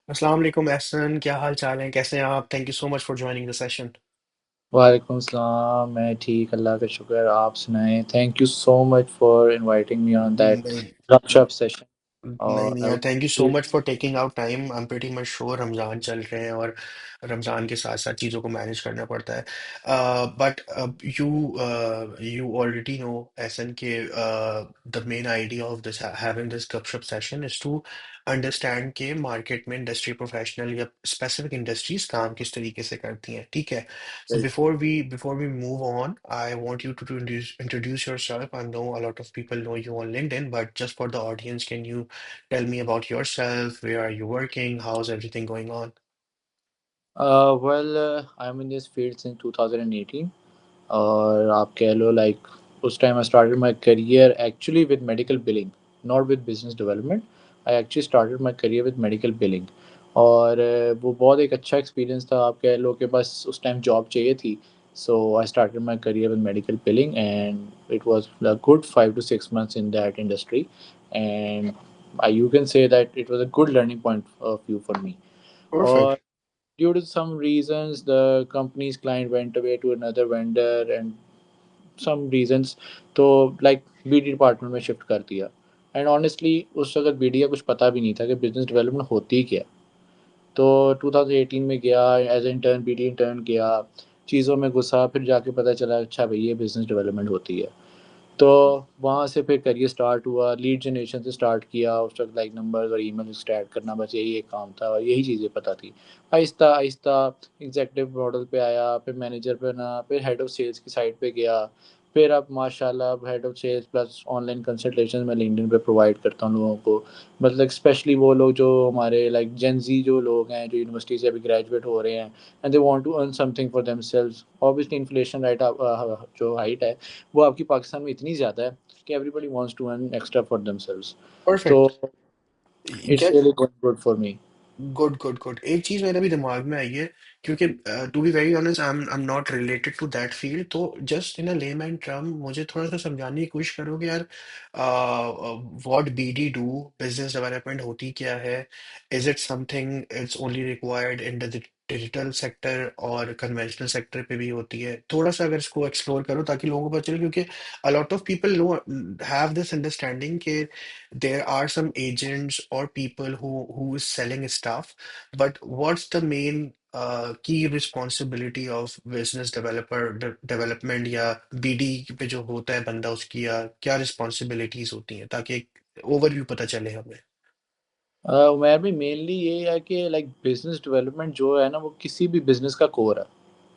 अस्सलाम वालेकुम एहसन, क्या हाल चाल है? कैसे हैं आप? Thank you so much for joining the session. वालेकुम सलाम। मैं ठीक, अल्लाह का शुक्र। आप सुनाएं। Thank you so much for inviting me on that नहीं गपशप सेशन। नहीं और नहीं आई यार, thank you so was much for taking out time. I am pretty much sure Ramzan चल रहे हैं और रमज़ान के साथ साथ चीज़ों को मैनेज करना पड़ता है। But you you already know Ehsan के the main idea of this having this गपशप सेशन इज टू अंडरस्टैंड के मार्केट में इंडस्ट्री प्रोफेशनल या स्पेसिफिक इंडस्ट्रीज काम किस तरीके से करती हैं, ठीक है? So before we move on, I want you to introduce yourself. I know a lot of people know you on LinkedIn, but just for the audience, can you tell me about yourself? Where are you working? How's everything going on? Well I am in this field since 2018। और आप कह लो like उस time I started my career actually with medical billing, not with business development. I actually started my career with medical billing. और वो बहुत एक अच्छा experience था। आप कह लो कि बस उस टाइम जॉब चाहिए थी। So I started my career with medical billing and it was a good 5 to 6 months in that industry, and you can say that it was a good learning point of view for me. और Perfect. due to some reasons, the company's client went away to another vendor and some reasons, तो like BD department में shift कर दिया। And honestly उस वक्त BD का कुछ पता भी नहीं था कि बिजनेस डेवलपमेंट होती क्या। तो 2018 में गया एज इंटर्न, बीडी इंटर्न किया, चीज़ों में घुसा, फिर जाके पता चला अच्छा भाई ये बिजनेस डेवलपमेंट होती है। तो वहाँ से फिर करियर स्टार्ट हुआ, लीड जनरेशन से स्टार्ट किया। उस वक्त लाइक नंबर्स और ईमेल स्टार्ट करना, बस यही एक काम था और यही चीज़ें पता थी। आहिस्ता आहिस्ता एग्जेक्टिव मॉडल पे आया, फिर मैनेजर पे ना, फिर हेड ऑफ़ सेल्स की साइड पे गया। फिर अब माशाल्लाह अब head of sales plus online consultation मैं लिंक्डइन पे प्रोवाइड करता हूँ लोगों को। मतलब स्पेशली वो लोग जो हमारे लाइक जेन ज़ी जो लोग हैं, जो यूनिवर्सिटी से अभी ग्रेजुएट हो रहे हैं and they want to earn something for themselves. Obviously inflation right जो हाइट है वो आपकी पाकिस्तान में इतनी ज़्यादा है कि everybody wants to earn extra for themselves. तो Perfect. It's Get really going good for me. Good good good. एक चीज मेरे भी दिमाग में आई है, क्योंकि to be very honest I am not related to that field. तो just in a layman term मुझे थोड़ा सा समझाने की कोशिश करो कि यार what BD do, business development होती क्या है? Is it something it's only required in the digital sector और कन्वेंशनल सेक्टर पे भी होती है? थोड़ा सा अगर इसको एक्सप्लोर करो ताकि लोगों को पता चले, क्योंकि a lot of people know have this understanding कि there are some agents or people who is selling stuff, but what's the main key responsibility of business development या बीडी पे जो होता है बंदा, उसकी या क्या रिस्पॉन्सिबिलिटीज होती हैं, ताकि एक ओवरव्यू पता चले हमें। उमैर भाई मेनली ये है कि लाइक बिजनेस डेवलपमेंट जो है ना वो किसी भी बिजनेस का कोर है।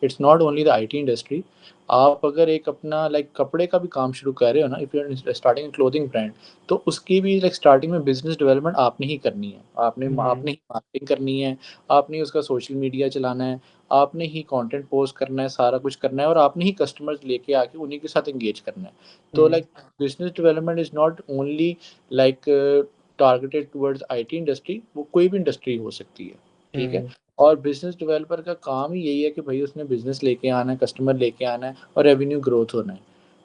It's not only the IT industry. आप अगर एक अपना लाइक कपड़े का भी काम शुरू कर रहे हो ना, if you are starting clothing brand, तो उसकी भी लाइक स्टार्टिंग में बिजनेस डेवलपमेंट आपने ही करनी है। आपने हम्म। आपने ही मार्केटिंग करनी है, आपने ही उसका सोशल मीडिया चलाना है, आपने ही कंटेंट पोस्ट करना है, सारा कुछ करना है, और आपने ही कस्टमर्स लेके आके उन्हीं के साथ एंगेज करना है। तो hmm. Like business development is not only like targeted towards IT industry, वो कोई भी इंडस्ट्री हो सकती है। ठीक है। हम्म। और बिजनेस डेवलपर का काम ही यही है कि भाई उसने बिजनेस लेके आना है, कस्टमर लेके आना है और रेवेन्यू ग्रोथ होना है।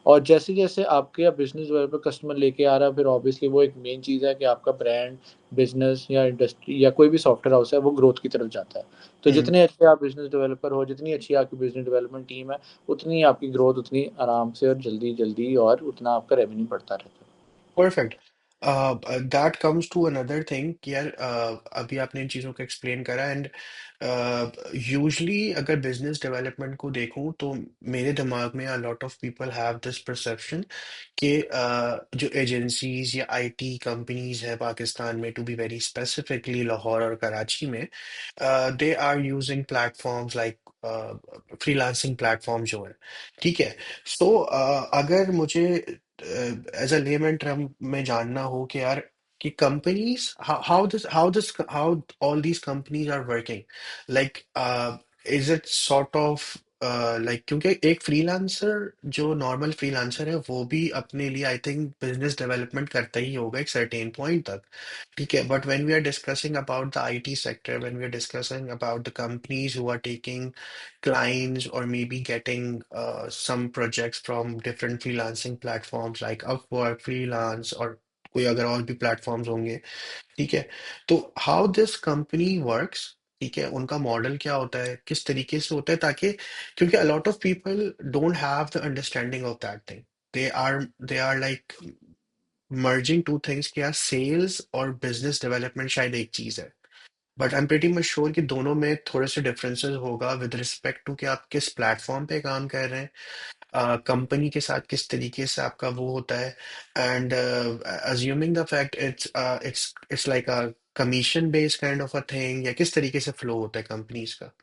और जैसे जैसे आपके या बिजनेस डेवलपर कस्टमर लेके आ रहा है, फिर ऑब्वियसली वो एक मेन चीज़ है कि आपका ब्रांड, बिजनेस या इंडस्ट्री या कोई भी सॉफ्टवेयर हाउस है वो ग्रोथ की तरफ जाता है। तो हम्म। जितने अच्छे आप बिजनेस डेवलपर हो, जितनी अच्छी आपकी बिजनेस डेवलपमेंट टीम है, उतनी आपकी ग्रोथ उतनी आराम से और जल्दी जल्दी, और उतना आपका रेवेन्यू बढ़ता रहता है। Perfect. That comes to another thing कि यार अभी आपने इन चीज़ों को एक्सप्लेन करा, एंड यूजली अगर बिजनेस डेवलपमेंट को देखूं तो मेरे दिमाग में a lot of people have this perception कि जो एजेंसीज या आईटी कंपनीज है पाकिस्तान में, to be very specifically Lahore और कराची में, they are using platforms like freelancing platform जो है, ठीक है? सो अगर मुझे एज अ लेमैन टर्म में जानना हो कि यार कि companies how all these companies are working, like is it sort of like, क्योंकि एक फ्रीलांसर जो नॉर्मल फ्रीलांसर है वो भी अपने लिए आई थिंक बिजनेस डेवलपमेंट करता ही होगा एक सर्टेन पॉइंट तक, ठीक है? But when we are discussing about the IT sector, when we are discussing about the companies who are taking clients or maybe getting some projects from different freelancing platforms like Upwork, Freelance, और कोई अगर और भी platforms होंगे, ठीक है। तो how this company works, ठीक है, उनका मॉडल क्या होता है, किस तरीके से होता है, ताकि क्योंकि a lot of people don't have the understanding of that thing, they are like merging two things, कि यार सेल्स और बिजनेस डेवलपमेंट शायद एक चीज है, but I am pretty much sure कि दोनों में थोड़े से डिफरेंसेस होगा विद रिस्पेक्ट टू कि आप किस प्लेटफॉर्म पे काम कर रहे हैं, कंपनी के साथ किस तरीके से आपका वो होता है, and assuming the fact it's like a commission based kind of a thing, या किस तरीके से फ्लो होता है कंपनीज का।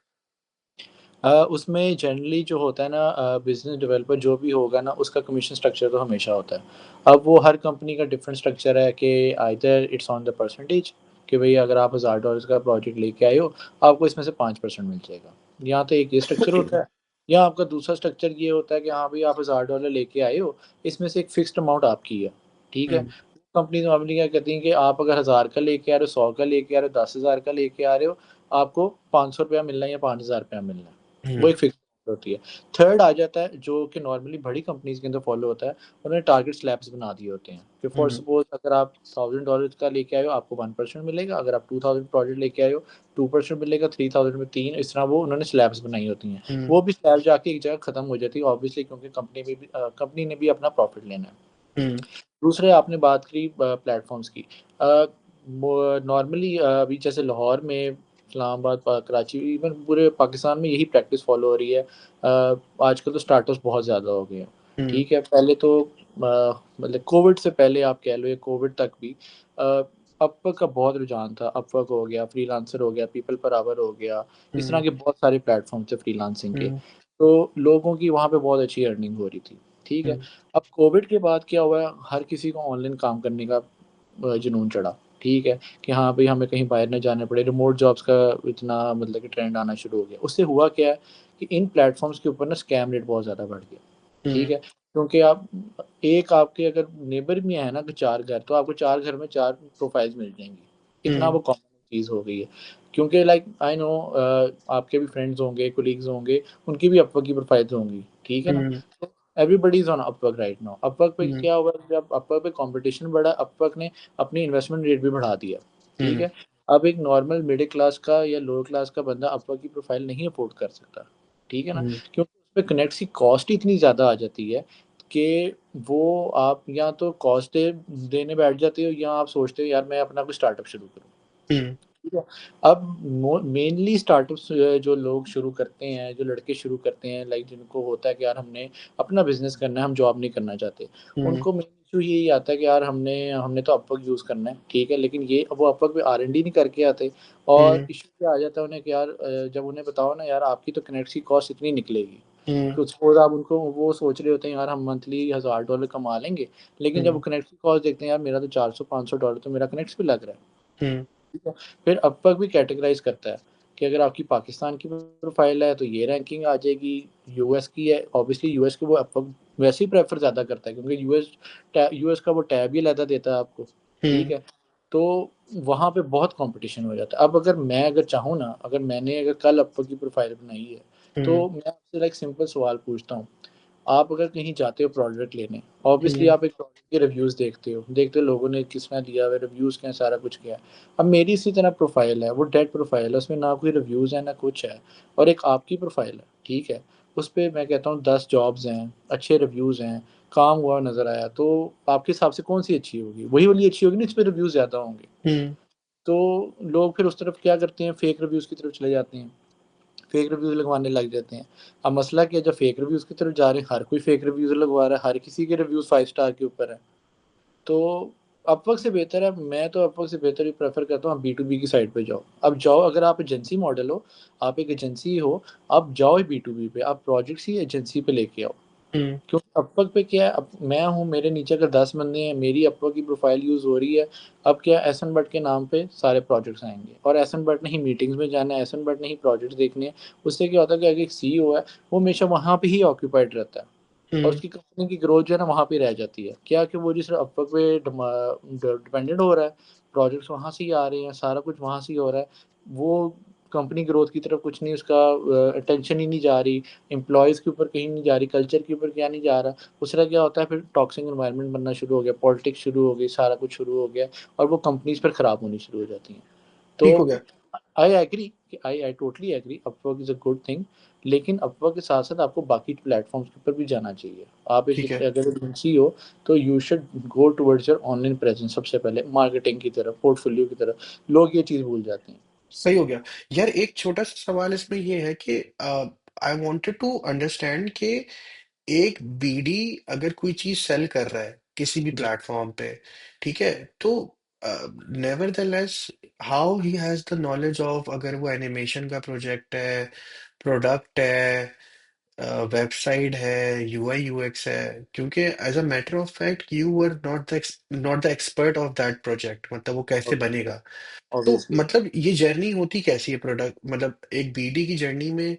उसमें जनरली जो होता है ना, बिजनेस डेवलपर जो भी होगा ना उसका कमीशन स्ट्रक्चर तो हमेशा होता है। अब वो हर कंपनी का डिफरेंट स्ट्रक्चर है कि either it's on the percentage, कि भाई अगर आप $1000 का प्रोजेक्ट लेके आए हो, आपको इसमें से 5% मिल जाएगा। यहाँ तो एक ये स्ट्रक्चर होता है। या आपका दूसरा स्ट्रक्चर ये होता है कि हाँ भाई आप $1000 लेके आए हो, इसमें से एक फिक्स्ड अमाउंट आपकी है। ठीक है। हम्म। कंपनी नॉर्मली क्या कहती है कि आप अगर 1000 का लेके आ रहे हो, 100 का लेके आ रहे हो, 10,000 का लेके आ रहे हो, आपको ₹500 मिलना है या ₹5000 मिलना है। वो हम्म। एक फिक्स होती है। थर्ड आ जाता है जो कि नॉर्मली बड़ी कंपनीज के अंदर फॉलो होता है। उन्होंने टारगेट स्लैब्स बना दिए होते हैं कि फॉर हम्म। सपोज अगर आप $1000 का लेके आए हो, आपको 1% मिलेगा। अगर आप 2000 प्रोजेक्ट लेके आए हो, 2% मिलेगा। 3000 में तीन, इस तरह वो उन्होंने स्लैब्स बनाई होती हैं। हम्म। वो भी स्लैब जाके एक जगह खत्म हो जाती है ऑब्वियसली, क्योंकि कंपनी ने भी अपना प्रॉफिट लेना है। हम्म। दूसरे आपने बात करी प्लेटफॉर्म्स की। नॉर्मली अभी जैसे लाहौर में, इस्लामाबाद, कराची, इवन पूरे पाकिस्तान में यही प्रैक्टिस फॉलो हो रही है। आजकल तो स्टार्टअप्स बहुत ज़्यादा हो गए हैं। हम्म। ठीक है, पहले तो मतलब कोविड से पहले आप कह लो या कोविड तक भी अपवर्क का बहुत रुझान था। अपवर्क हो गया, फ्रीलांसर हो गया, पीपल पर आवर हो गया, इस तरह हम्म। के बहुत सारे प्लेटफॉर्म थे फ्रीलांसिंग के। हम्म। तो लोगों की वहाँ पे बहुत अच्छी अर्निंग हो रही थी। ठीक है। हम्म। अब कोविड के बाद क्या हुआ है, हर किसी को ऑनलाइन काम करने का जुनून चढ़ा। ठीक है, कि हाँ भाई हमें कहीं बाहर ना जाना पड़े, रिमोट जॉब्स का इतना मतलब कि ट्रेंड आना शुरू हो गया। उससे हुआ क्या है कि इन प्लेटफॉर्म्स के ऊपर ना स्कैम रेट बहुत ज़्यादा बढ़ गया। ठीक हम्म। है, क्योंकि आप एक आपके अगर नेबर में है ना कि 4 घर, तो आपको 4 घर में 4 प्रोफाइल्स मिल जाएंगी। इतना हम्म। वो कॉमन चीज़ हो गई है। क्योंकि लाइक आई नो आपके भी फ्रेंड्स होंगे, कोलीग्स होंगे, उनकी भी अपवर्क की प्रोफाइल्स होंगी। ठीक है ना। Hmm. Everybody is on Upwork right now. Upwork पे हम्म। क्या हुआ, जब अपवर्क पे कंपटीशन बढ़ा, अपवर्क ने अपनी इन्वेस्टमेंट रेट भी बढ़ा दिया। ठीक हम्म। है। अब एक नॉर्मल मिडिल क्लास का या लोअर क्लास का बंदा अपवर्क की प्रोफाइल नहीं अफोर्ड कर सकता। ठीक है ना, हम्म। क्योंकि उस पर कनेक्ट की कॉस्ट इतनी ज़्यादा आ जाती है कि वो आप या तो कॉस्ट देने बैठ जाते हो, या आप सोचते हो यार मैं अपना कोई स्टार्टअप शुरू करूँ। हम्म। ठीक है। अब मेनली स्टार्टअप्स जो लोग शुरू करते हैं, जो लड़के शुरू करते हैं, लाइक जिनको होता है कि यार हमने अपना बिजनेस करना है, हम जॉब नहीं करना चाहते, हम्म। उनको मेन इशू यही आता है कि यार हमने हमने तो अपवर्क यूज़ करना है। ठीक है, लेकिन ये वो अपवर्क पे R&D नहीं करके आते। और हम्म। इशू क्या आ जाता है उन्हें कि यार जब उन्हें बताओ ना यार आपकी तो कनेक्ट की कॉस्ट इतनी निकलेगी, हम्म। तो सपोज आप उनको वो सोच रहे होते हैं यार हम मंथली $1000 कमा लेंगे, लेकिन जब वो हम्म। कनेक्ट की कॉस्ट देखते हैं यार मेरा तो $400-500 तो मेरा कनेक्ट पे लग रहा है। हम्म। ठीक है। फिर अपवर्क भी कैटेगराइज करता है कि अगर आपकी पाकिस्तान की प्रोफाइल है तो ये रैंकिंग आ जाएगी। यूएस की है, ऑब्वियसली यूएस की वो अपवर्क वैसे ही प्रेफर ज़्यादा करता है, क्योंकि यूएस का वो टैब ही अलग देता है आपको। ठीक हम्म। है। तो वहाँ पे बहुत कंपटीशन हो जाता है। अब अगर चाहूँ ना, अगर मैंने अगर कल अपवर्क की प्रोफाइल बनाई है, हम्म। तो मैं आपसे लाइक सिंपल सवाल पूछता हूँ। आप अगर कहीं जाते हो प्रोडक्ट लेने, ऑब्वियसली हम्म। आप एक प्रोडक्ट के रिव्यूज़ देखते हो लोगों ने किसने दिया हुआ है, रिव्यूज़ क्या हैं, सारा कुछ क्या है। अब मेरी इसी तरह प्रोफाइल है, वो डेड प्रोफाइल है, उसमें ना कोई रिव्यूज़ है ना कुछ है। और एक आपकी प्रोफाइल है। ठीक है, उस पे मैं कहता हूँ 10 जॉब्स हैं, अच्छे रिव्यूज़ हैं, काम हुआ नज़र आया, तो आपके हिसाब से कौन सी अच्छी होगी? वही वाली अच्छी होगी ना जिस पे रिव्यूज़ ज़्यादा होंगे। हम्म। तो लोग फिर उस तरफ क्या करते हैं, फेक रिव्यूज़ की तरफ चले जाते हैं, फेक रिव्यूज़ लगवाने लग जाते हैं। अब मसला क्या है, जब फेक रिव्यूज़ की तरफ जा रहे हैं, हर कोई फेक रिव्यूज़ लगवा रहा है, हर किसी के रिव्यूज़ 5 स्टार के ऊपर है। तो अपवर्क से बेहतर है, मैं तो अपवर्क से बेहतर ही प्रेफ़र करता हूँ आप बी2बी की साइड पे जाओ। अब जाओ, अगर आप एजेंसी मॉडल हो, आप एक एजेंसी हो, आप जाओ बी2बी पे, आप प्रोजेक्ट्स ही एजेंसी पे लेके आओ। हम्म। क्योंकि अपवर्क पे क्या है, अब मैं हूँ, मेरे नीचे अगर 10 बंदे हैं, मेरी अपवर्क की प्रोफाइल यूज़ हो रही है। अब क्या है, एहसन बट के नाम पे सारे प्रोजेक्ट्स आएँगे, और एहसन बट ने ही मीटिंग्स में जाना है, एहसन बट ने ही प्रोजेक्ट्स देखने हैं। उससे क्या होता है कि अगर एक सीईओ है, वो हमेशा वहाँ पे ही ऑक्यूपाइड रहता है, और हम्म। उसकी कंपनी की ग्रोथ जो है ना वहाँ पे रह जाती है। क्या कि वो जिस अपवर्क पे डिपेंडेंट हो रहा है, प्रोजेक्ट्स वहाँ से ही आ रहे हैं, सारा कुछ वहाँ से ही हो रहा है। वो कंपनी ग्रोथ की तरफ कुछ नहीं, उसका अटेंशन ही नहीं जा रही, एम्प्लॉयज़ के ऊपर कहीं नहीं जा रही, कल्चर के ऊपर क्या नहीं जा रहा, उस तरह क्या होता है, फिर टॉक्सिक एनवायरनमेंट बनना शुरू हो गया, पॉलिटिक्स शुरू हो गई, सारा कुछ शुरू हो गया, और वो कंपनीज़ फिर ख़राब होनी शुरू हो जाती हैं। तो ठीक हो गया। I agree, I totally agree, Upwork is a good thing, लेकिन अपवर्क के साथ-साथ आपको बाकी प्लेटफ़ॉर्म्स के ऊपर भी जाना चाहिए। आप एक ठीक है। अगर एजेंसी हो, तो you should go towards your online presence सबसे पहले, मार्केटिंग की तरफ, पोर्टफोलियो की तरफ। लोग ये चीज़ भूल जाते हैं। सही हो गया। यार एक छोटा सा सवाल इसमें ये है कि आई वांटेड टू अंडरस्टैंड कि एक बीडी अगर कोई चीज सेल कर रहा है किसी भी जी, प्लेटफॉर्म पे, ठीक है, तो nevertheless how he has the knowledge of, अगर वो एनिमेशन का प्रोजेक्ट है, प्रोडक्ट है, वेबसाइट है, यूआई यूएक्स है, क्योंकि as a matter of fact you were not the expert of that project, मतलब वो कैसे ऑब्वियसली, बनेगा। तो ऑब्वियसली। मतलब ये जर्नी होती कैसी है प्रोडक्ट, मतलब एक बीडी की जर्नी में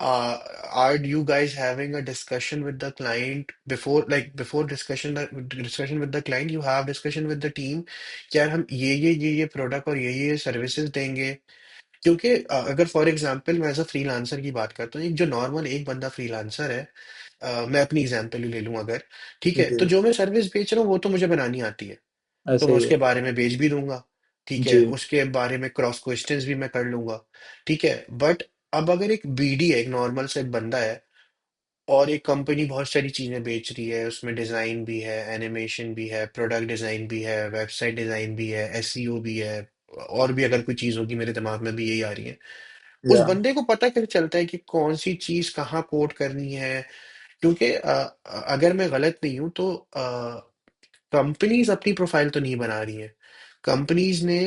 are you guys having a discussion with the client before, like before discussion with the client you have discussion with the team कि यार हम ये प्रोडक्ट और ये सर्विसेज देंगे, क्योंकि अगर फॉर एग्जांपल मैं एज अ फ्रीलांसर की बात करता हूँ, एक जो नॉर्मल एक बंदा फ्रीलांसर है, मैं अपनी एग्जांपल ही ले लूँ अगर, ठीक है, तो जी, जो मैं सर्विस बेच रहा हूँ वो तो मुझे बनानी आती है, तो ऐसा मैं ही है। उसके बारे में बेच भी दूंगा, ठीक है, जी, उसके बारे में क्रॉस क्वेश्चंस भी मैं कर लूंगा, ठीक है, बट अब अगर एक बीडी है, एक नॉर्मल से एक बंदा है, और एक कंपनी बहुत सारी चीजें बेच रही है, उसमें डिजाइन भी है, एनिमेशन भी है, प्रोडक्ट डिजाइन भी है, वेबसाइट डिजाइन भी है, एसईओ भी है, और भी अगर कोई चीज होगी मेरे दिमाग में भी यही आ रही है, उस या बंदे को पता कैसे चलता है कि कौन सी चीज कहाँ कोड करनी है, क्योंकि अगर मैं गलत नहीं हूं तो कंपनीज अपनी प्रोफाइल तो नहीं बना रही हैं, कंपनीज ने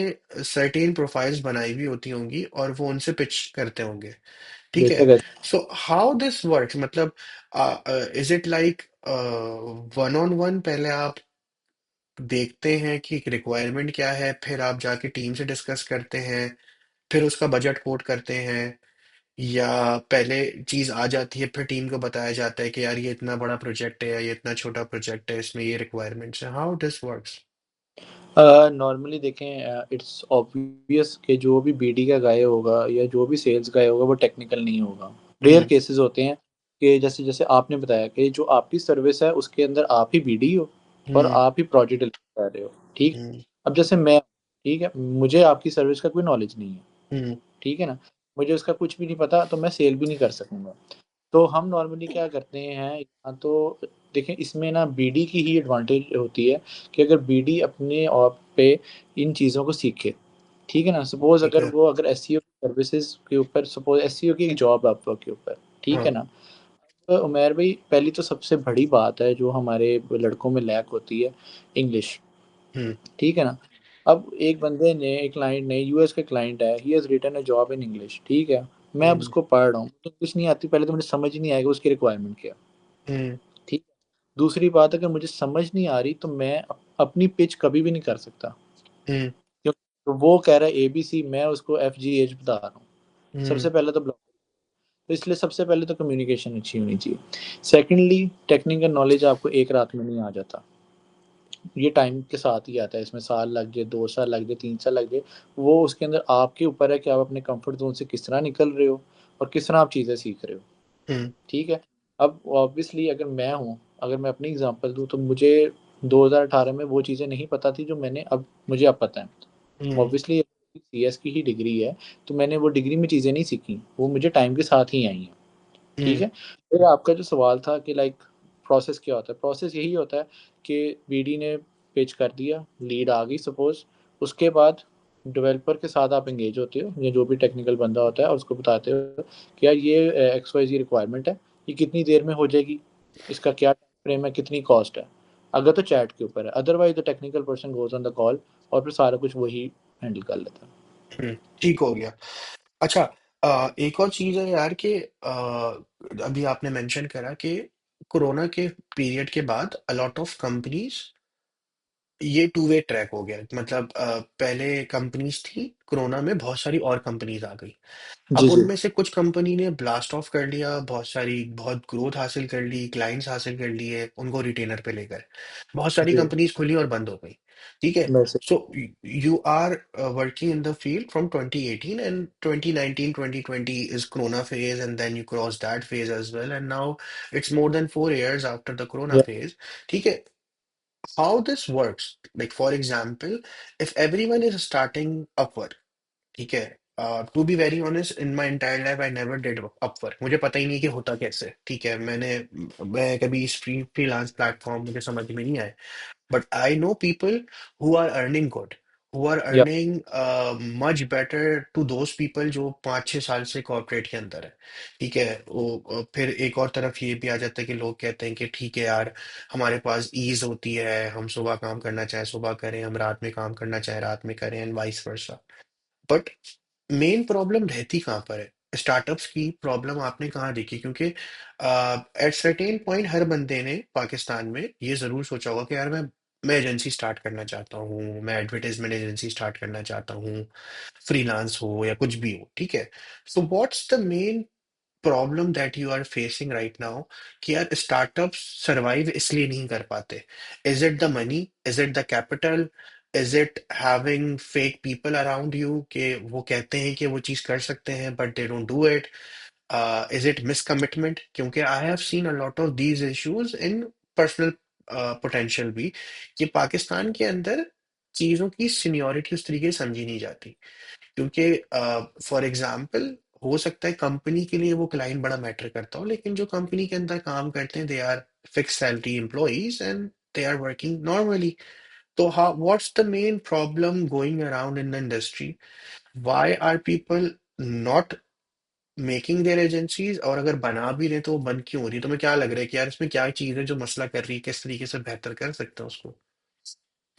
सर्टेन प्रोफाइल्स बनाई हुई होती होंगी और वो उनसे पिच करते होंगे, ठीक है, बेशक है। सो हाउ दिस वर्क्स, मतलब is it like one on one, पहले आप देखते हैं कि रिक्वायरमेंट क्या है, फिर आप जाके टीम से डिस्कस करते हैं, फिर उसका बजट कोट करते हैं, या पहले चीज आ जाती है फिर टीम को बताया जाता है कि यार ये इतना बड़ा प्रोजेक्ट है या ये इतना छोटा प्रोजेक्ट है, इसमें ये रिक्वायरमेंट्स है, हाउ दिस वर्क्स। नॉर्मली देखें, इट्स ऑब्वियस कि जो भी बीडी का गाय होगा या जो भी सेल्स गाय होगा वो टेक्निकल नहीं होगा। रेयर हम्म। केसेस होते हैं कि जैसे जैसे आपने बताया कि जो आपकी सर्विस है उसके अंदर आप ही बीडी हो और हम्म। आप ही प्रोजेक्ट डिलीवर कर रहे हो, ठीक। हम्म। अब जैसे मैं, ठीक है, मुझे आपकी सर्विस का कोई नॉलेज नहीं है, हम्म। ठीक है ना, मुझे उसका कुछ भी नहीं पता, तो मैं सेल भी नहीं कर सकूंगा। तो हम नॉर्मली क्या करते हैं या तो, देखें इसमें ना बीडी की ही एडवांटेज होती है कि अगर बीडी अपने आप पे इन चीज़ों को सीखे, ठीक है ना, सपोज ठीक अगर है। वो अगर एसईओ सर्विसेज के ऊपर, सपोज एसईओ की एक जॉब है अपवर्क के ऊपर, ठीक है हाँ। ना। तो उमेर भाई, पहली तो सबसे बड़ी बात है जो हमारे लड़कों में लैक होती है, इंग्लिश, हम्म। ठीक है ना। अब एक बंदे ने, एक क्लाइंट ने, यूएस का क्लाइंट है, he has written a job in English, ठीक है। मैं अब हम्म। उसको पढ़ रहा हूँ, मुझे इंग्लिश नहीं आती, पहले तो मुझे समझ ही नहीं आएगा उसकी रिक्वायरमेंट क्या है, हम्म। ठीक है। दूसरी बात, अगर मुझे समझ नहीं आ रही तो मैं अपनी पिच कभी भी नहीं कर सकता, हम्म। क्योंकि तो वो कह रहा है एबीसी, मैं उसको एफ जी एच बता रहा हूँ। हम्म। सबसे पहले तो ब्लॉक, तो इसलिए सबसे पहले तो कम्युनिकेशन अच्छी होनी चाहिए। सेकेंडली, टेक्निकल नॉलेज आपको एक रात में नहीं आ जाता, ये टाइम के साथ ही आता है, इसमें साल लग जाए, 2 साल लग जाए, 3 साल लग जाए, वो उसके अंदर आपके ऊपर है कि आप अपने कंफर्ट जोन से किस तरह निकल रहे हो और किस तरह आप चीज़ें सीख रहे हो, हम्म। ठीक है। अब ऑब्वियसली अगर मैं हूँ, अगर मैं अपनी एग्जांपल दूँ, तो मुझे 2018 में वो चीज़ें नहीं पता थी जो मैंने अब, मुझे अब पता है। हम्म। ऑब्वियसली सीएस की ही डिग्री है, तो मैंने वो डिग्री में चीज़ें नहीं सीखी, वो मुझे टाइम के साथ ही आई हैं, ठीक हम्म। है। फिर आपका जो सवाल था कि लाइक प्रोसेस क्या होता है, प्रोसेस यही होता है कि बीडी ने पिच कर दिया, लीड आ गई सपोज, उसके बाद डेवलपर के साथ आप एंगेज होते हो या जो भी टेक्निकल बंदा होता है और उसको बताते हो कि यार ये एक्स वाई जी रिक्वायरमेंट है, ये कितनी देर में हो जाएगी, इसका क्या फ्रेम है, कितनी कॉस्ट है। अगर तो चैट के ऊपर है, otherwise the technical person goes on the call और फिर सारा कुछ वही हैंडल कर लेता है। ठीक हो गया। अच्छा, एक और चीज है यार कि अभी आपने मेंशन करा कि कोरोना के पीरियड के बाद अ लॉट ऑफ कंपनीज, ये टू वे ट्रैक हो गया, मतलब पहले कंपनीज थी, कोरोना में बहुत सारी और कंपनीज आ गई, जी अब जी उनमें से कुछ कंपनी ने ब्लास्ट ऑफ कर लिया, बहुत सारी बहुत ग्रोथ हासिल कर ली, क्लाइंट्स हासिल कर लिए उनको रिटेनर पे लेकर, बहुत सारी जी कंपनीज खुली और बंद हो गई, ठीक है। वैसे सो you are working in the field from 2018, and 2019 2020 is corona phase, and then you cross that phase as well, and now it's more than 4 years after the corona या phase. ठीक है, how this works, like for example, if everyone is starting Upwork, ठीक है, to be very honest, in my entire life I never did Upwork, मुझे पता ही नहीं कि होता कैसे, ठीक है, मैं कभी इस फ्रीलांस प्लेटफॉर्म मुझे समझ में नहीं आया। But I know people who are earning good, who are या earning much better to those people जो 5-6 साल से कॉर्पोरेट के अंदर है। ठीक है, वो फिर एक और तरफ ये भी आ जाता है कि लोग कहते हैं कि ठीक है यार, हमारे पास ईज होती है, हम सुबह काम करना चाहे सुबह करें, हम रात में काम करना चाहे रात में करें, and vice versa. But main problem रहती कहाँ पर है? स्टार्टअप्स की प्रॉब्लम आपने कहाँ देखी? क्योंकि एट सर्टेन पॉइंट हर बंदे ने पाकिस्तान में ये जरूर सोचा होगा कि यार मैं एजेंसी स्टार्ट करना चाहता हूँ, मैं एडवर्टाइजमेंट एजेंसी स्टार्ट करना चाहता हूँ, फ्रीलांस हो या कुछ भी हो, ठीक है। So what's the main problem that you are facing right now, कि यार स्टार्टअप्स सरवाइव इसलिए नहीं कर पाते? Is it the money, is it the capital, is it having fake people around you कि वो कहते हैं कि वो चीज कर सकते हैं but they don't do it? Is it miscommitment? क्योंकि I have seen a lot of these issues in personal potential भी, कि पाकिस्तान के अंदर चीजों की सीनियरिटी उस तरीके से समझी नहीं जाती। क्योंकि फॉर एग्जाम्पल, हो सकता है कंपनी के लिए वो क्लाइंट बड़ा मैटर करता हो, लेकिन जो कंपनी के अंदर काम करते हैं, they are fix salary employees and they are working normally. तो how, what's the main problem going around in the industry? Why are people not making their agencies, और अगर बना भी रहे तो वो बंद क्यों हो रही है? तुम्हें क्या लग रहा है कि यार इसमें क्या चीज है जो मसला कर रही है, किस तरीके से बेहतर कर सकते हैं उसको?